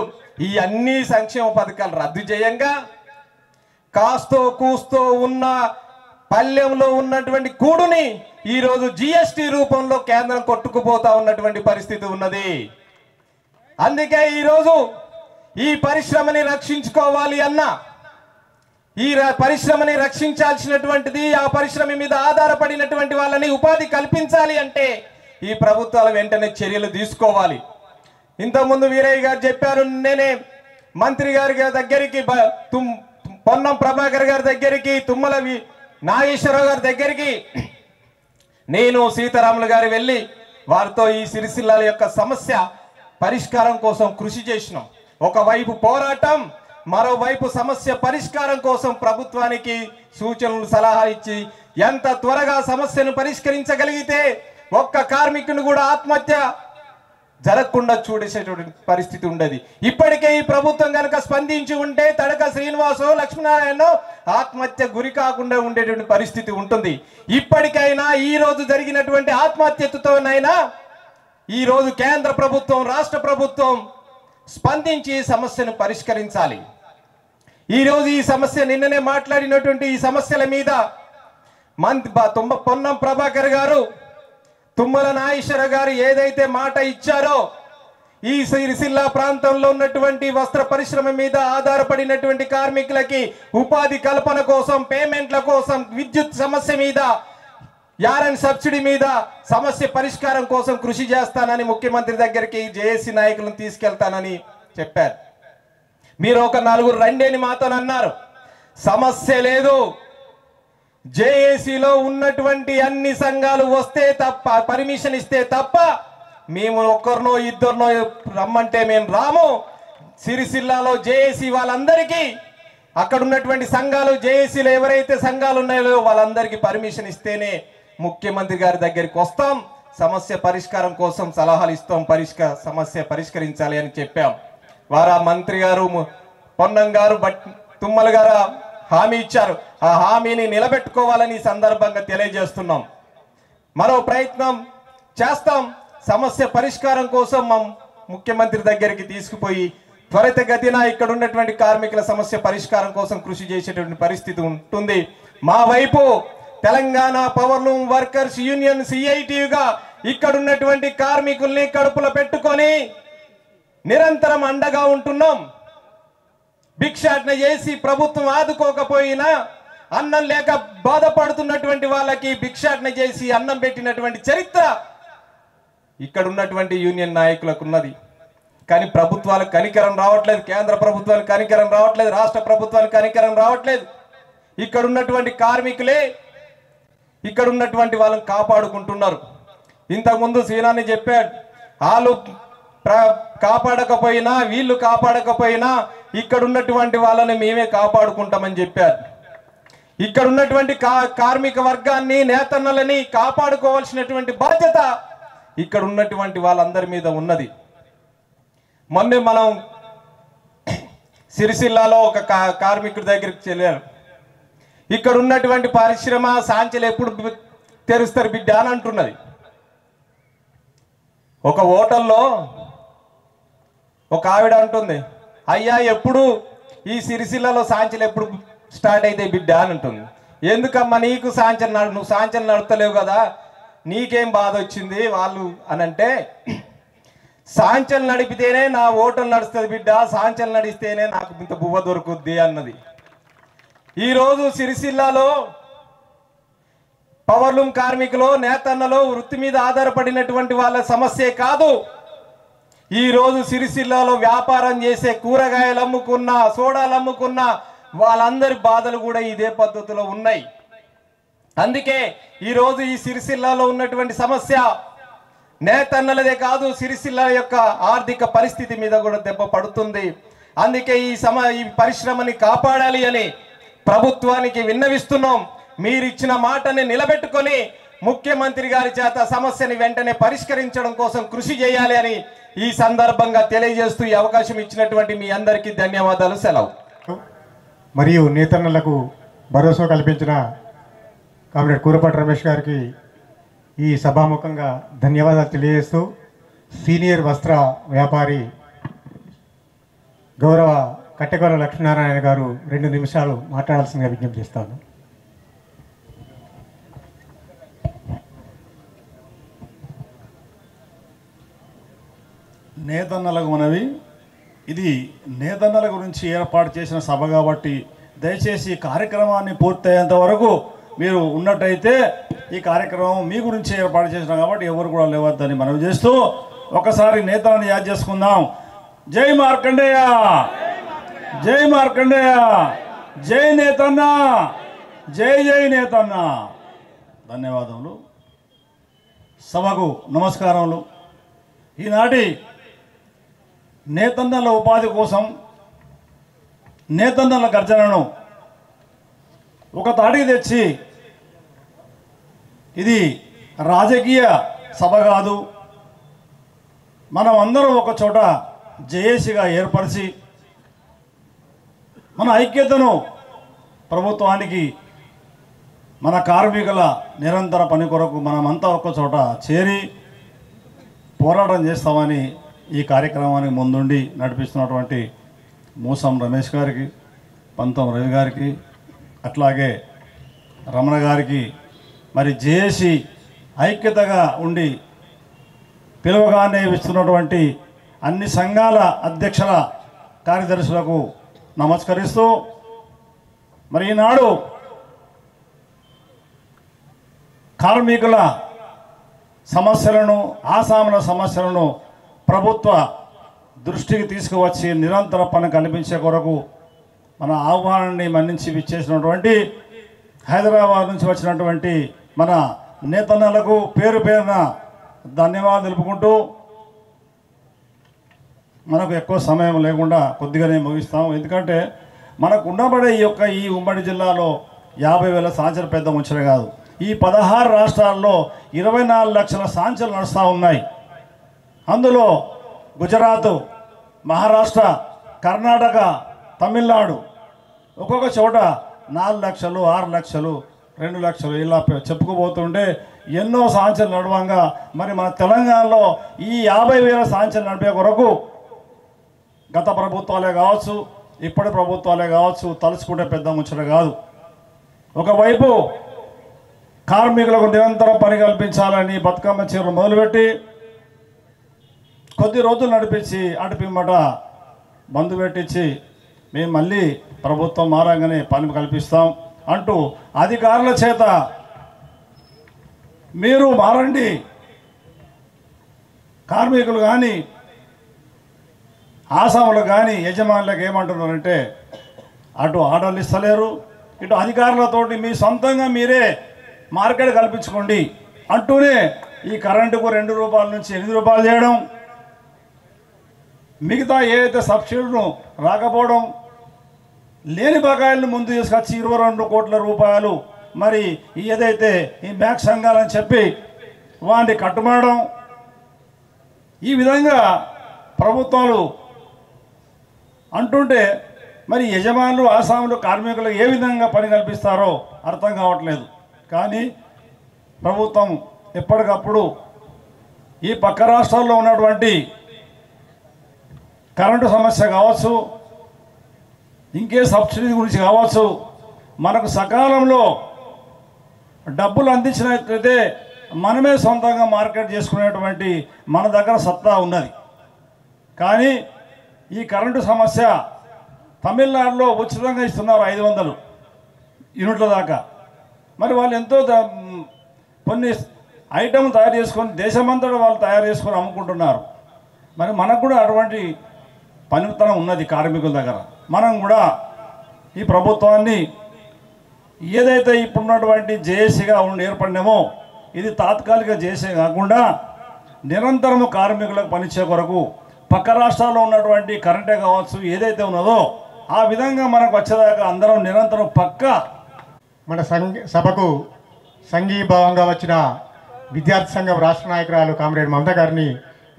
ఈ అన్ని సంక్షేమ పథకాలు రద్దు చేయంగా కాస్తో కూస్తో ఉన్న పల్లెంలో ఉన్నటువంటి కూడుని ఈరోజు జిఎస్టి రూపంలో కేంద్రం కొట్టుకుపోతా ఉన్నటువంటి పరిస్థితి ఉన్నది. అందుకే ఈరోజు ఈ పరిశ్రమని రక్షించుకోవాలి అన్న, ఈ పరిశ్రమని రక్షించాల్సినటువంటిది, ఆ పరిశ్రమ మీద ఆధారపడినటువంటి వాళ్ళని ఉపాధి కల్పించాలి అంటే ఈ ప్రభుత్వాలు వెంటనే చర్యలు తీసుకోవాలి. ఇంతకుముందు వీరయ్య గారు చెప్పారు, నేనే మంత్రి గారి దగ్గరికి, పొన్నం ప్రభాకర్ గారి దగ్గరికి, తుమ్మల నాగేశ్వరరావు గారి దగ్గరికి నేను సీతారాములు గారు వెళ్ళి వారితో ఈ సిరిసిల్ల యొక్క సమస్య పరిష్కారం కోసం కృషి చేసినాం. ఒకవైపు పోరాటం, మరోవైపు సమస్య పరిష్కారం కోసం ప్రభుత్వానికి సూచనలు, సలహా ఇచ్చి ఎంత త్వరగా సమస్యను పరిష్కరించగలిగితే ఒక్క కార్మికుని కూడా ఆత్మహత్య జరగకుండా చూడేసేటువంటి పరిస్థితి ఉండేది. ఇప్పటికే ఈ ప్రభుత్వం కనుక స్పందించి ఉంటే తడక శ్రీనివాసో, లక్ష్మీనారాయణ ఆత్మహత్య గురి కాకుండా ఉండేటువంటి పరిస్థితి ఉంటుంది. ఇప్పటికైనా ఈ రోజు జరిగినటువంటి ఆత్మహత్యతోనైనా ఈ రోజు కేంద్ర ప్రభుత్వం, రాష్ట్ర ప్రభుత్వం స్పందించి సమస్యను పరిష్కరించాలి. ఈరోజు ఈ సమస్య నిన్ననే మాట్లాడినటువంటి ఈ సమస్యల మీద పొన్నం ప్రభాకర్ గారు, తుమ్మల నాగేశ్వర గారు ఏదైతే మాట ఇచ్చారో ఈ సిరిసిల్ల ప్రాంతంలో ఉన్నటువంటి వస్త్ర పరిశ్రమ మీద ఆధారపడినటువంటి కార్మికులకి ఉపాధి కల్పన కోసం, పేమెంట్ల కోసం, విద్యుత్ సమస్య మీద యారన్ సబ్సిడీ మీద సమస్య పరిష్కారం కోసం కృషి చేస్తానని ముఖ్యమంత్రి దగ్గరికి జేఏసీ నాయకులను తీసుకెళ్తానని చెప్పారు. మీరు ఒక నలుగురు రండేని మాతో అన్నారు. సమస్య లేదు, జేఏసీలో ఉన్నటువంటి అన్ని సంఘాలు వస్తే తప్ప, పర్మిషన్ ఇస్తే తప్ప మేము ఒక్కరినో ఇద్దరినో రమ్మంటే మేము రాము. సిరిసిల్లాలో జేఏసీ వాళ్ళందరికీ, అక్కడ ఉన్నటువంటి సంఘాలు, జేఏసీలో ఎవరైతే సంఘాలు ఉన్నాయో వాళ్ళందరికీ పర్మిషన్ ఇస్తేనే ముఖ్యమంత్రి గారి దగ్గరికి వస్తాం, సమస్య పరిష్కారం కోసం సలహాలు ఇస్తాం, సమస్య పరిష్కరించాలి అని చెప్పాం. వారా మంత్రి గారు పొన్నం గారు తుమ్మల గారు హామీ ఇచ్చారు. ఆ హామీని నిలబెట్టుకోవాలని ఈ సందర్భంగా తెలియజేస్తున్నాం. మరో ప్రయత్నం చేస్తాం. సమస్య పరిష్కారం కోసం ముఖ్యమంత్రి దగ్గరికి తీసుకుపోయి త్వరితగతిన ఇక్కడ ఉన్నటువంటి కార్మికుల సమస్య పరిష్కారం కోసం కృషి చేసేటువంటి పరిస్థితి ఉంటుంది. మా వైపు తెలంగాణ పవర్లూమ్ వర్కర్స్ యూనియన్ సిఐటియుగా ఇక్కడ ఉన్నటువంటి కార్మికుల్ని కడుపులో పెట్టుకొని నిరంతరం అండగా ఉంటున్నాం. భిక్షాటన చేసి ప్రభుత్వం ఆదుకోకపోయినా అన్నం లేక బాధపడుతున్నటువంటి వాళ్ళకి భిక్షాటన చేసి అన్నం పెట్టినటువంటి చరిత్ర ఇక్కడ ఉన్నటువంటి యూనియన్ నాయకులకు ఉన్నది. కానీ ప్రభుత్వాలకు కనికరం రావట్లేదు, కేంద్ర ప్రభుత్వానికి కనికరం రావట్లేదు, రాష్ట్ర ప్రభుత్వానికి కనికరం రావట్లేదు. ఇక్కడ ఉన్నటువంటి కార్మికులే ఇక్కడ ఉన్నటువంటి వాళ్ళని కాపాడుకుంటున్నారు. ఇంతకుముందు సీనాని చెప్పాడు, వాళ్ళు కాపాడకపోయినా వీళ్ళు కాపాడకపోయినా ఇక్కడ ఉన్నటువంటి వాళ్ళని మేమే కాపాడుకుంటామని చెప్పారు. ఇక్కడ ఉన్నటువంటి కార్మిక వర్గాన్ని, నేతన్నలని కాపాడుకోవాల్సినటువంటి బాధ్యత ఇక్కడ ఉన్నటువంటి వాళ్ళందరి మీద ఉన్నది. మొన్న మనం సిరిసిల్లాలో ఒక కార్మికుడి దగ్గరికి వెళ్ళారు. ఇక్కడ ఉన్నటువంటి పరిశ్రమ సాంచలు ఎప్పుడు తెరుస్తారు బిడ్డ అని అంటున్నది. ఒక హోటల్లో ఒక ఆవిడ అంటుంది, అయ్యా ఎప్పుడు ఈ సిరిసిల్లలో సాంచలు ఎప్పుడు స్టార్ట్ అయితే బిడ్డ అని అంటుంది. ఎందుకమ్మా నీకు నువ్వు సాంచలు నడుపుతలేవు కదా, నీకేం బాధ వచ్చింది వాళ్ళు అని అంటే, సాంచలు నడిపితేనే నా హోటల్ నడుస్తుంది బిడ్డ, సాంచలు నడిస్తేనే నాకు ఇంత బువ్వ దొరుకుద్ది అన్నది. ఈరోజు సిరిసిల్లాలో పవర్లూమ్ కార్మికులు, నేతన్నలు, వృత్తి మీద ఆధారపడినటువంటి వాళ్ళ సమస్యే కాదు. ఈరోజు సిరిసిల్లాలో వ్యాపారం చేసే కూరగాయలు అమ్ముకున్న, సోడాలు అమ్ముకున్న వాళ్ళందరి బాధలు కూడా ఇదే పద్ధతిలో ఉన్నాయి. అందుకే ఈరోజు ఈ సిరిసిల్లాలో ఉన్నటువంటి సమస్య నేతన్నలదే కాదు, సిరిసిల్ల యొక్క ఆర్థిక పరిస్థితి మీద కూడా దెబ్బ పడుతుంది. అందుకే ఈ పరిశ్రమని కాపాడాలి అని ప్రభుత్వానికి విన్నవిస్తున్నాం. మీరిచ్చిన మాటని నిలబెట్టుకొని ముఖ్యమంత్రి గారి చేత సమస్యని వెంటనే పరిష్కరించడం కోసం కృషి చేయాలి అని ఈ సందర్భంగా తెలియజేస్తూ ఈ అవకాశం ఇచ్చినటువంటి మీ అందరికీ ధన్యవాదాలు. సెలవు. మరియు నేతన్నలకు భరోసా కల్పించిన కామ్రేడ్ కూరపాటి రమేష్ గారికి ఈ సభాముఖంగా ధన్యవాదాలు తెలియజేస్తూ, సీనియర్ వస్త్ర వ్యాపారి గౌరవ కట్టెగొల లక్ష్మీనారాయణ గారు 2 నిమిషాలు మాట్లాడాల్సిందిగా విజ్ఞప్తి చేస్తాను. నేతన్నలకు మనవి, ఇది నేతన్నల గురించి ఏర్పాటు చేసిన సభ కాబట్టి దయచేసి ఈ కార్యక్రమాన్ని పూర్తయ్యేంత వరకు మీరు ఉన్నట్టయితే, ఈ కార్యక్రమం మీ గురించి ఏర్పాటు చేసినాం కాబట్టి ఎవరు కూడా లేవద్దని మనవి చేస్తూ ఒకసారి నేతలను యాద్ చేసుకుందాం. జై మార్కండేయ, జై మార్కండేయ, జై నేతన్న, జై జై నేతన్న. ధన్యవాదములు. సభకు నమస్కారములు. ఈనాటి నేతన్నల ఉపాధి కోసం నేతన్నల గర్జనను ఒక తాడికి తెచ్చి, ఇది రాజకీయ సభ కాదు, మనం అందరం ఒక చోట జేఏసీగా ఏర్పరిచి మన ఐక్యతను ప్రభుత్వానికి, మన కార్మికుల నిరంతర పని కొరకు మనమంతా ఒక చోట చేరి పోరాటం చేస్తామని ఈ కార్యక్రమానికి ముందుండి నడిపిస్తున్నటువంటి మూసం రమేష్ గారికి, పంతం రవి గారికి, అట్లాగే రమణ గారికి, మరి జేఏసీ ఐక్యతగా ఉండి పిలువగానే ఇస్తున్నటువంటి అన్ని సంఘాల అధ్యక్షుల కార్యదర్శులకు నమస్కరిస్తూ, మరి ఈనాడు కార్మికుల సమస్యలను, ఆసాముల సమస్యలను ప్రభుత్వ దృష్టికి తీసుకువచ్చి నిరంతర పని కల్పించే కొరకు మన ఆహ్వానాన్ని మన్నించి విచ్చేసినటువంటి హైదరాబాద్ నుంచి వచ్చినటువంటి మన నేతన్నలకు పేరు పేరున ధన్యవాదాలు తెలుపుకుంటూ మనకు ఎక్కువ సమయం లేకుండా కొద్దిగానే ముగిస్తాం. ఎందుకంటే మనకు ఉండబడే ఈ ఉమ్మడి జిల్లాలో 50,000 సాంచలు పెద్ద ముచ్చట కాదు. ఈ 16 రాష్ట్రాల్లో 24 లక్షల సాంచలు నడుస్తూ ఉన్నాయి. అందులో గుజరాత్, మహారాష్ట్ర, కర్ణాటక, తమిళనాడు ఒక్కొక్క చోట 4 లక్షలు, 6 లక్షలు, 2 లక్షలు ఇలా చెప్పుకోబోతుంటే ఎన్నో సాంచలు నడవంగా మరి మన తెలంగాణలో ఈ 50,000 సాంచలు నడిపే కొరకు గత ప్రభుత్వాలే కావచ్చు, ఇప్పటి ప్రభుత్వాలే కావచ్చు, తలుచుకుంటే పెద్ద ముచ్చట కాదు. ఒకవైపు కార్మికులకు నిరంతరం పని కల్పించాలని బతుకమ్మ చీరలు మొదలుపెట్టి కొద్ది రోజులు నడిపించి అటుపిమ్మట బంధు పెట్టించి మేము మళ్ళీ ప్రభుత్వం మారంగానే పని కల్పిస్తాం అంటూ అధికారుల చేత మీరు మారండి, కార్మికులు కానీ ఆసాములు కానీ యజమానులకు ఏమంటున్నారంటే అటు ఆర్డర్లు ఇస్తలేరు, ఇటు అధికారులతోటి మీ సొంతంగా మీరే మార్కెట్ కల్పించుకోండి అంటూనే ఈ కరెంటుకు 2 రూపాయల నుంచి 8 రూపాయలు చేయడం, మిగతా ఏదైతే సబ్సిడీలు రాకపోవడం, లేని బకాయిలను ముందు తీసుకొచ్చి 22 కోట్ల రూపాయలు మరి ఏదైతే ఈ బ్యాంక్ సంఘాలని చెప్పి వాటిని కట్టుబడడం, ఈ విధంగా ప్రభుత్వాలు అంటుంటే మరి యజమానులు, ఆసాములు, కార్మికులు ఏ విధంగా పని కల్పిస్తారో అర్థం కావట్లేదు. కానీ ప్రభుత్వం ఎప్పటికప్పుడు ఈ పక్క రాష్ట్రాల్లో ఉన్నటువంటి కరెంటు సమస్య కావచ్చు, ఇంకే సబ్సిడీ గురించి కావచ్చు, మనకు సకాలంలో డబ్బులు అందించినట్లయితే మనమే సొంతంగా మార్కెట్ చేసుకునేటువంటి మన దగ్గర సత్తా ఉన్నది. కానీ ఈ కరెంటు సమస్య తమిళనాడులో ఉచితంగా ఇస్తున్నారు 500 యూనిట్ల దాకా. మరి వాళ్ళు ఎంతో కొన్ని ఐటమ్ తయారు చేసుకొని దేశమంతటా వాళ్ళు తయారు చేసుకొని అమ్ముకుంటున్నారు. మరి మనకు కూడా అటువంటి పనితనం ఉన్నది కార్మికుల దగ్గర. మనం కూడా ఈ ప్రభుత్వాన్ని ఏదైతే ఇప్పుడున్నటువంటి జేఏసీగా ఏర్పడినామో ఇది తాత్కాలిక జేఏసీ కాకుండా నిరంతరము కార్మికులకు పనిచ్చే కొరకు పక్క రాష్ట్రాల్లో ఉన్నటువంటి కరెంటే కావచ్చు ఏదైతే ఉన్నదో ఆ విధంగా మనకు వచ్చేదాకా అందరం నిరంతరం మన సభకు సంఘీభావంగా వచ్చిన విద్యార్థి సంఘం రాష్ట్ర నాయకురాలు కామ్రేడ్ మమత గారిని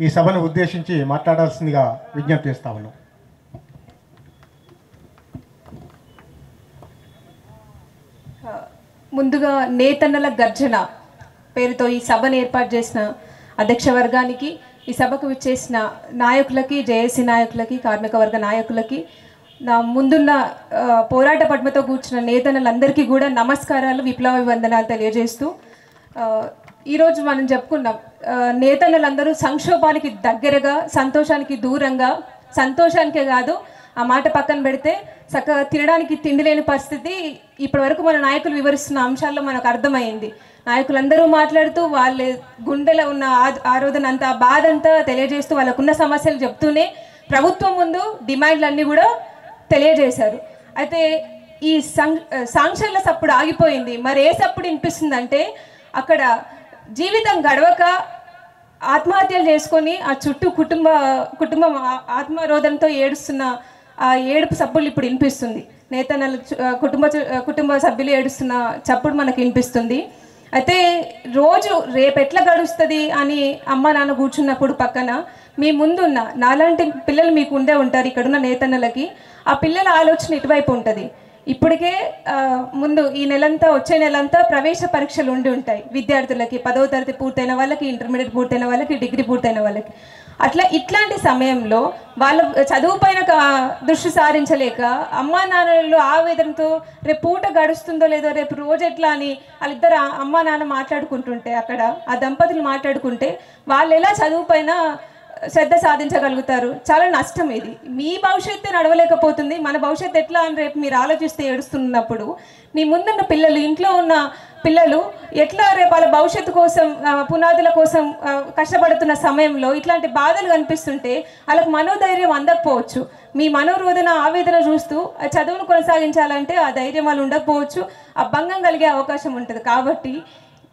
ఈ సభను ఉద్దేశించి మాట్లాడాల్సిందిగా విజ్ఞప్తి చేస్తా ఉన్నాం. ముందుగా నేతన్నల గర్జన పేరుతో ఈ సభను ఏర్పాటు చేసిన అధ్యక్ష వర్గానికి, ఈ సభకు విచ్చేసిన నాయకులకి, జేఏసీ నాయకులకి, కార్మిక వర్గ నాయకులకి, నా ముందున్న పోరాట పద్మతో కూర్చున్న నేతన్నలందరికీ కూడా నమస్కారాలు, విప్లవ వందనాలు తెలియజేస్తూ ఈరోజు మనం చెప్పుకున్నాం నేతన్నలందరూ సంక్షోభానికి దగ్గరగా, సంతోషానికి దూరంగా, సంతోషానికే కాదు ఆ మాట పక్కన పెడితే చక్కగా తినడానికి తిండి లేని పరిస్థితి ఇప్పటి వరకు మన నాయకులు వివరిస్తున్న అంశాల్లో మనకు అర్థమైంది. నాయకులందరూ మాట్లాడుతూ వాళ్ళ గుండెలో ఉన్న ఆరోధన అంతా, బాధ అంతా తెలియజేస్తూ వాళ్ళకున్న సమస్యలు చెప్తూనే ప్రభుత్వం ముందు డిమాండ్లన్నీ కూడా తెలియజేశారు. అయితే ఈ సాంక్షన్ల సప్పుడు ఆగిపోయింది. మరి ఏ సప్పుడు వినిపిస్తుందంటే అక్కడ జీవితం గడవక ఆత్మహత్యలు చేసుకొని ఆ చుట్టూ కుటుంబం ఆత్మరోధంతో ఏడుస్తున్న ఆ ఏడుపు సప్పులు ఇప్పుడు వినిపిస్తుంది. నేతన్నలు కుటుంబ సభ్యులు ఏడుస్తున్న చప్పుడు మనకు వినిపిస్తుంది. అయితే రోజు రేపు ఎట్లా గడుస్తుంది అని అమ్మ నాన్న కూర్చున్నప్పుడు పక్కన మీ ముందున్న నాలాంటి పిల్లలు మీకు ఉండే ఉంటారు. ఇక్కడున్న నేతన్నలకి ఆ పిల్లల ఆలోచన ఇటువైపు ఉంటుంది. ఇప్పటికే ముందు ఈ నెలంతా, వచ్చే నెలంతా ప్రవేశ పరీక్షలు ఉండి ఉంటాయి విద్యార్థులకి. 10వ తరగతి పూర్తయిన వాళ్ళకి, ఇంటర్మీడియట్ పూర్తయిన వాళ్ళకి, డిగ్రీ పూర్తయిన వాళ్ళకి. ఇట్లాంటి సమయంలో వాళ్ళ చదువు పైన దృష్టి సారించలేక అమ్మా నాన్నలు ఆవేదనతో రేపు పూట గడుస్తుందో లేదో, రేపు రోజు ఎట్లా అని వాళ్ళిద్దరు అమ్మా నాన్న మాట్లాడుకుంటుంటే, అక్కడ ఆ దంపతులు మాట్లాడుకుంటే వాళ్ళు ఎలా చదువు పైన శ్రద్ధ సాధించగలుగుతారు. చాలా నష్టం ఇది. మీ భవిష్యత్తు నడవలేకపోతుంది, మన భవిష్యత్తు ఎట్లా అని రేపు మీరు ఆలోచిస్తే ఏడుస్తున్నప్పుడు నీ ముందున్న పిల్లలు, ఇంట్లో ఉన్న పిల్లలు ఎట్లా రేపు వాళ్ళ భవిష్యత్తు కోసం పునాదుల కోసం కష్టపడుతున్న సమయంలో ఇట్లాంటి బాధలు కనిపిస్తుంటే వాళ్ళకి మనోధైర్యం అందకపోవచ్చు. మీ మనోరోధన ఆవేదన చూస్తూ చదువును కొనసాగించాలంటే ఆ ధైర్యం వాళ్ళు ఉండకపోవచ్చు, ఆ భంగం కలిగే అవకాశం ఉంటుంది. కాబట్టి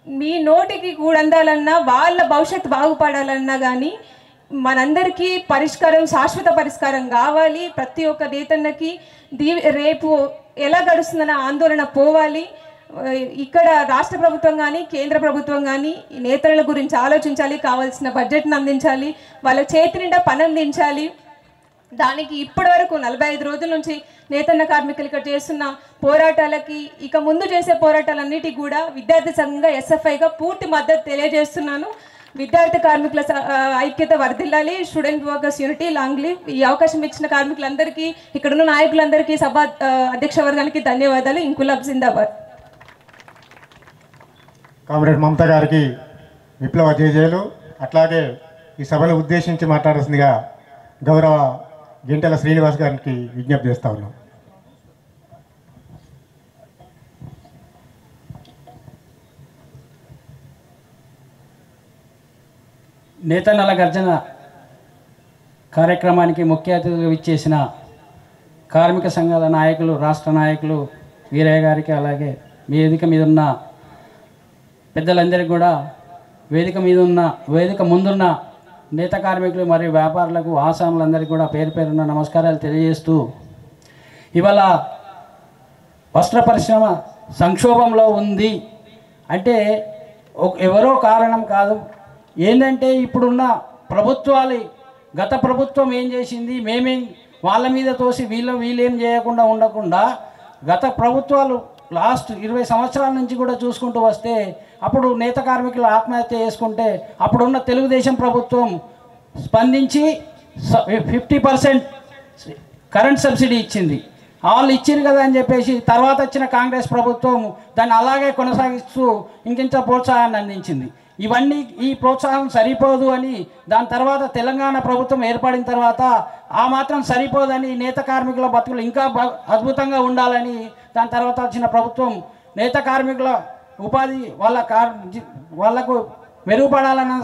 మీ నోటికి కూడా అందాలన్నా, వాళ్ళ భవిష్యత్తు బాగుపడాలన్నా కానీ మనందరికీ పరిష్కారం, శాశ్వత పరిష్కారం కావాలి. ప్రతి ఒక్క నేతన్నకి రేపు ఎలా గడుస్తుందన్న ఆందోళన పోవాలి. ఇక్కడ రాష్ట్ర ప్రభుత్వం కానీ కేంద్ర ప్రభుత్వం కానీ ఈ నేతల గురించి ఆలోచించాలి, కావాల్సిన బడ్జెట్ని అందించాలి, వాళ్ళ చేతి నిండా పని అందించాలి. దానికి ఇప్పటి వరకు 45 రోజుల నుంచి నేతన్న కార్మికులు ఇక్కడ చేస్తున్న పోరాటాలకి, ఇక ముందు చేసే పోరాటాలన్నిటికీ కూడా విద్యార్థి సంఘంగా ఎస్ఎఫ్ఐగా పూర్తి మద్దతు తెలియజేస్తున్నాను. విద్యార్థి కార్మికుల ఐక్యత వర్ధిల్లాలి. Student workers unity long leave. ఈ అవకాశం ఇచ్చిన కార్మికులందరికీ, ఇక్కడున్న నాయకులందరికీ, సభ అధ్యక్ష వర్గానికి ధన్యవాదాలు. ఇంకులాబ్ జిందాబాద్. కామ్రేడ్ మమతా గారికి విప్లవ జయజయలు. అట్లాగే ఈ సభను ఉద్దేశించి మాట్లాడాల్సిందిగా గౌరవ గెంటెల శ్రీనివాస్ గారికి విజ్ఞప్తి చేస్తా ఉన్నాం. నేతన్నల గర్జన కార్యక్రమానికి ముఖ్య అతిథిగా ఇచ్చేసిన కార్మిక సంఘాల నాయకులు, రాష్ట్ర నాయకులు వీరయ్య గారికి, అలాగే వేదిక మీద ఉన్న పెద్దలందరికీ కూడా, వేదిక ముందున్న నేత కార్మికులు మరియు వ్యాపారులకు, ఆసాములందరికీ కూడా పేరు పేరున్న నమస్కారాలు తెలియజేస్తూ, ఇవాళ వస్త్ర పరిశ్రమ సంక్షోభంలో ఉంది అంటే ఎవరో కారణం కాదు. ఏంటంటే ఇప్పుడున్న ప్రభుత్వాలు, గత ప్రభుత్వం ఏం చేసింది, మేమేం వాళ్ళ మీద తోసి వీళ్ళేం చేయకుండా ఉండకుండా గత ప్రభుత్వాలు లాస్ట్ 20 సంవత్సరాల నుంచి కూడా చూసుకుంటూ వస్తే, అప్పుడు నేత కార్మికులు ఆత్మహత్య చేసుకుంటే అప్పుడున్న తెలుగుదేశం ప్రభుత్వం స్పందించి 50% కరెంట్ సబ్సిడీ ఇచ్చింది. వాళ్ళు ఇచ్చింది కదా అని చెప్పేసి తర్వాత వచ్చిన కాంగ్రెస్ ప్రభుత్వం దాన్ని అలాగే కొనసాగిస్తూ ఇంకింత ప్రోత్సాహాన్ని అందించింది. ఈ ప్రోత్సాహం సరిపోదు అని దాని తర్వాత తెలంగాణ ప్రభుత్వం ఏర్పడిన తర్వాత ఆ మాత్రం సరిపోదని, నేత కార్మికుల బతుకులు ఇంకా అద్భుతంగా ఉండాలని దాని తర్వాత వచ్చిన ప్రభుత్వం నేత కార్మికుల ఉపాధి వాళ్ళకు మెరుగుపడాలన్న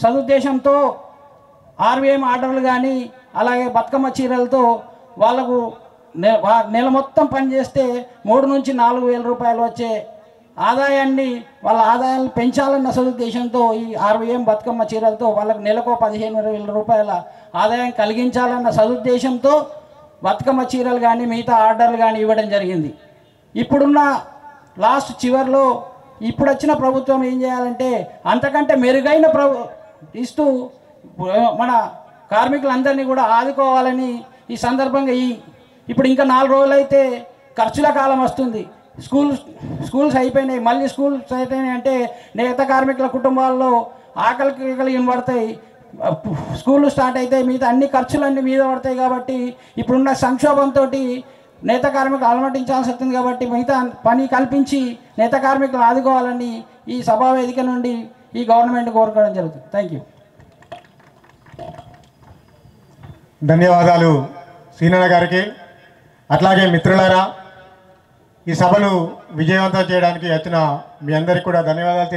సదుద్దేశంతో ఆర్వీఎం ఆర్డర్లు కానీ, అలాగే బతుకమ్మ చీరలతో వాళ్ళకు నెల మొత్తం పనిచేస్తే 3 నుంచి 4 వేల రూపాయలు వచ్చే ఆదాయాన్ని, వాళ్ళ ఆదాయాన్ని పెంచాలన్న సదుద్దేశంతో ఈ ఆర్వీఎం బతుకమ్మ చీరలతో వాళ్ళకు నెలకు 15,000 రూపాయల ఆదాయం కలిగించాలన్న సదుద్దేశంతో బతుకమ్మ చీరలు కానీ మిగతా ఆర్డర్లు కానీ ఇవ్వడం జరిగింది. ఇప్పుడున్న లాస్ట్ చివరిలో ఇప్పుడు వచ్చిన ప్రభుత్వం ఏం చేయాలంటే అంతకంటే మెరుగైన ఇస్తూ మన కార్మికులందరినీ కూడా ఆదుకోవాలని ఈ సందర్భంగా ఇప్పుడు ఇంకా 4 రోజులైతే ఖర్చుల కాలం వస్తుంది. స్కూల్స్ అయిపోయినాయి, మళ్ళీ స్కూల్స్ అయిపోయినాయి అంటే నేత కార్మికుల కుటుంబాల్లో ఆకలికి పడతాయి, స్కూళ్ళు స్టార్ట్ అవుతాయి, మిగతా అన్ని ఖర్చులన్నీ మీద పడతాయి. కాబట్టి ఇప్పుడున్న సంక్షోభంతో నేత కార్మికులు అలమటించాల్సి వస్తుంది. కాబట్టి మిగతా పని కల్పించి నేత కార్మికులు ఆదుకోవాలని ఈ సభా వేదిక నుండి ఈ గవర్నమెంట్ కోరుకోవడం జరుగుతుంది. Thank you. ధన్యవాదాలు సీనన్న గారికి. అట్లాగే మిత్రులారా, ఈ సభను విజయవంతం చేయడానికి వచ్చిన మీ అందరికీ కూడా ధన్యవాదాలు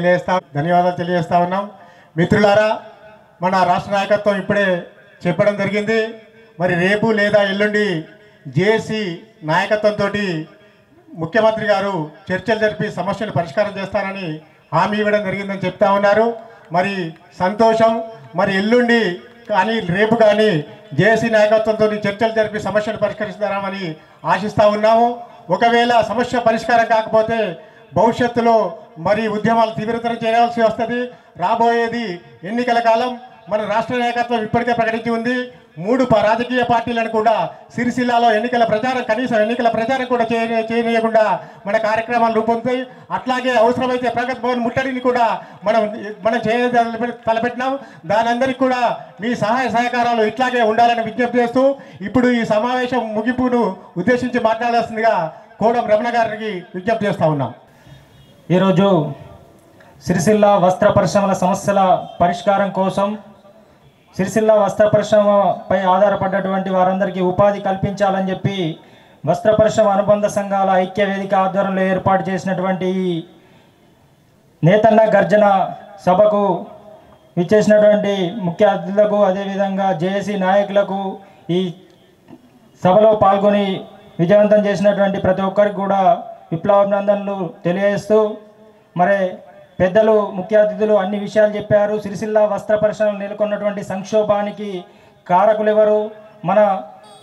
తెలియజేస్తా ఉన్నాం. మిత్రులారా, మన రాష్ట్ర నాయకత్వం ఇప్పుడే చెప్పడం జరిగింది. మరి రేపు లేదా ఎల్లుండి జేఏసీ నాయకత్వంతో ముఖ్యమంత్రి గారు చర్చలు జరిపి సమస్యను పరిష్కారం చేస్తారని హామీ ఇవ్వడం జరిగిందని చెప్తా ఉన్నారు. మరి సంతోషం. మరి ఎల్లుండి కానీ రేపు కానీ జేఏసీ నాయకత్వంతో చర్చలు జరిపి సమస్యను పరిష్కరిస్తారని ఆశిస్తూ ఉన్నాము. ఒకవేళ సమస్య పరిష్కారం కాకపోతే భవిష్యత్తులో మరి ఉద్యమాలు తీవ్రతరం చేయాల్సి వస్తుంది. రాబోయేది ఎన్నికల కాలం. మన రాష్ట్ర నాయకత్వం ఇప్పటికే ప్రకటించి ఉంది. 3 రాజకీయ పార్టీలను కూడా సిరిసిల్లాలో కనీసం ఎన్నికల ప్రచారం కూడా చేయనీయకుండా మన కార్యక్రమాలు రూపొందుతాయి. అట్లాగే అవసరమైతే ప్రగతి భవన్ ముట్టడిని కూడా మనం తలపెట్టినాం. దానందరికీ కూడా మీ సహాయ సహకారాలు ఇట్లాగే ఉండాలని విజ్ఞప్తి చేస్తూ ఇప్పుడు ఈ సమావేశం ముగింపును ఉద్దేశించి మాట్లాడాల్సిందిగా కోడం రమణ గారికి విజ్ఞప్తి చేస్తూ ఉన్నాం. ఈరోజు సిరిసిల్ల వస్త్ర పరిశ్రమల సమస్యల పరిష్కారం కోసం సిరిసిల్ల వస్త్ర పరిశ్రమపై ఆధారపడ్డటువంటి వారందరికీ ఉపాధి కల్పించాలని చెప్పి వస్త్ర పరిశ్రమ అనుబంధ సంఘాల ఐక్య వేదిక ఆధ్వర్యంలో ఏర్పాటు చేసినటువంటి ఈ నేతన్న గర్జన సభకు విచ్చేసినటువంటి ముఖ్య అతిథులకు అదేవిధంగా జేఏసీ నాయకులకు ఈ సభలో పాల్గొని విజయవంతం చేసినటువంటి ప్రతి ఒక్కరికి కూడా విప్లవాభినందనలు తెలియజేస్తూ మరి పెద్దలు ముఖ్య అతిథులు అన్ని విషయాలు చెప్పారు. సిరిసిల్ల వస్త్ర పరిశ్రమలు నెలకొన్నటువంటి సంక్షోభానికి కారకులు ఎవరు, మన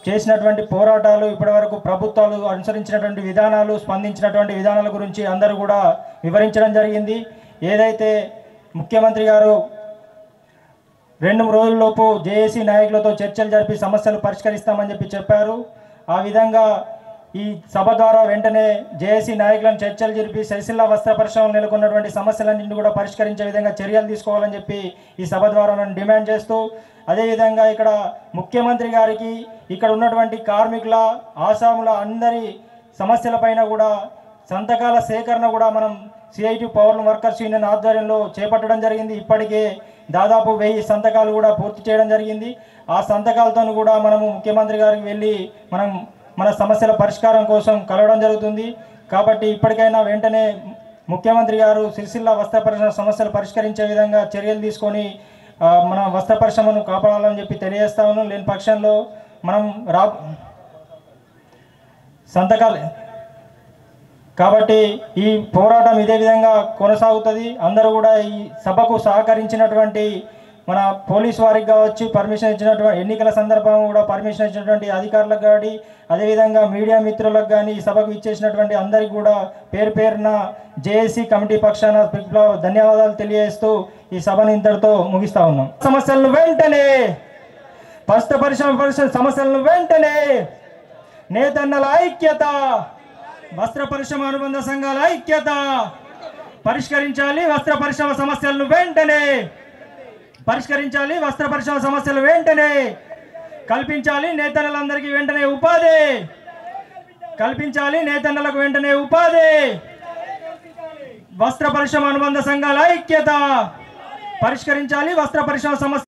చేసినటువంటి పోరాటాలు, ఇప్పటివరకు ప్రభుత్వాలు అనుసరించినటువంటి విధానాలు, స్పందించినటువంటి విధానాల గురించి అందరూ కూడా వివరించడం జరిగింది. ఏదైతే ముఖ్యమంత్రి గారు 2 రోజుల్లోపు జేఏసీ నాయకులతో చర్చలు జరిపి సమస్యలు పరిష్కరిస్తామని చెప్పారు. ఆ విధంగా ఈ సభ ద్వారా వెంటనే జేఏసీ నాయకులను చర్చలు జరిపి సిరిసిల్ల వస్త్ర పరిశ్రమలు నెలకొన్నటువంటి సమస్యలన్నింటినీ కూడా పరిష్కరించే విధంగా చర్యలు తీసుకోవాలని చెప్పి ఈ సభ ద్వారా నేను డిమాండ్ చేస్తూ, అదేవిధంగా ఇక్కడ ముఖ్యమంత్రి గారికి ఇక్కడ ఉన్నటువంటి కార్మికుల, ఆసాముల అందరి సమస్యలపైన కూడా సంతకాల సేకరణ కూడా మనం సిఐటి పవర్ వర్కర్స్ యూనియన్ ఆధ్వర్యంలో చేపట్టడం జరిగింది. ఇప్పటికే దాదాపు 1000 సంతకాలు కూడా పూర్తి చేయడం జరిగింది. ఆ సంతకాలతో కూడా మనము ముఖ్యమంత్రి గారికి వెళ్ళి మన సమస్యల పరిష్కారం కోసం కలవడం జరుగుతుంది. కాబట్టి ఇప్పటికైనా వెంటనే ముఖ్యమంత్రి గారు సిరిసిల్ల వస్త్ర పరిశ్రమ సమస్యలు పరిష్కరించే విధంగా చర్యలు తీసుకొని మన వస్త్ర పరిశ్రమను కాపాడాలని చెప్పి తెలియజేస్తా ఉన్నాం. లేని పక్షంలో మనం సంతకాలు కాబట్టి ఈ పోరాటం ఇదే విధంగా కొనసాగుతుంది. అందరూ కూడా ఈ సభకు సహకరించినటువంటి మన పోలీసు వారికి కావచ్చు, పర్మిషన్ ఇచ్చినటువంటి ఎన్నికల సందర్భం కూడా పర్మిషన్ ఇచ్చినటువంటి అధికారులకు కానీ, అదేవిధంగా మీడియా మిత్రులకు కానీ, ఈ సభకు ఇచ్చేసినటువంటి అందరికీ కూడా పేరు పేరున జేఏసీ కమిటీ పక్షాన ధన్యవాదాలు తెలియజేస్తూ ఈ సభను ఇంతటితో ముగిస్తా ఉన్నాం. సమస్యలను వెంటనే వస్త్ర పరిశ్రమ సమస్యలను వెంటనే నేతన్నల ఐక్యత, వస్త్ర పరిశ్రమ అనుబంధ సంఘాల ఐక్యత పరిష్కరించాలి. వస్త్ర పరిశ్రమ సమస్యలను వెంటనే పరిష్కరించాలి. వస్త్ర పరిశ్రమ సమస్యలు వెంటనే కల్పించాలి. నేతన్నలందరికీ వెంటనే ఉపాధి కల్పించాలి. నేతన్నలకు వెంటనే ఉపాధి. వస్త్ర పరిశ్రమ అనుబంధ సంఘాల ఐక్యత పరిష్కరించాలి. వస్త్ర పరిశ్రమ సమస్య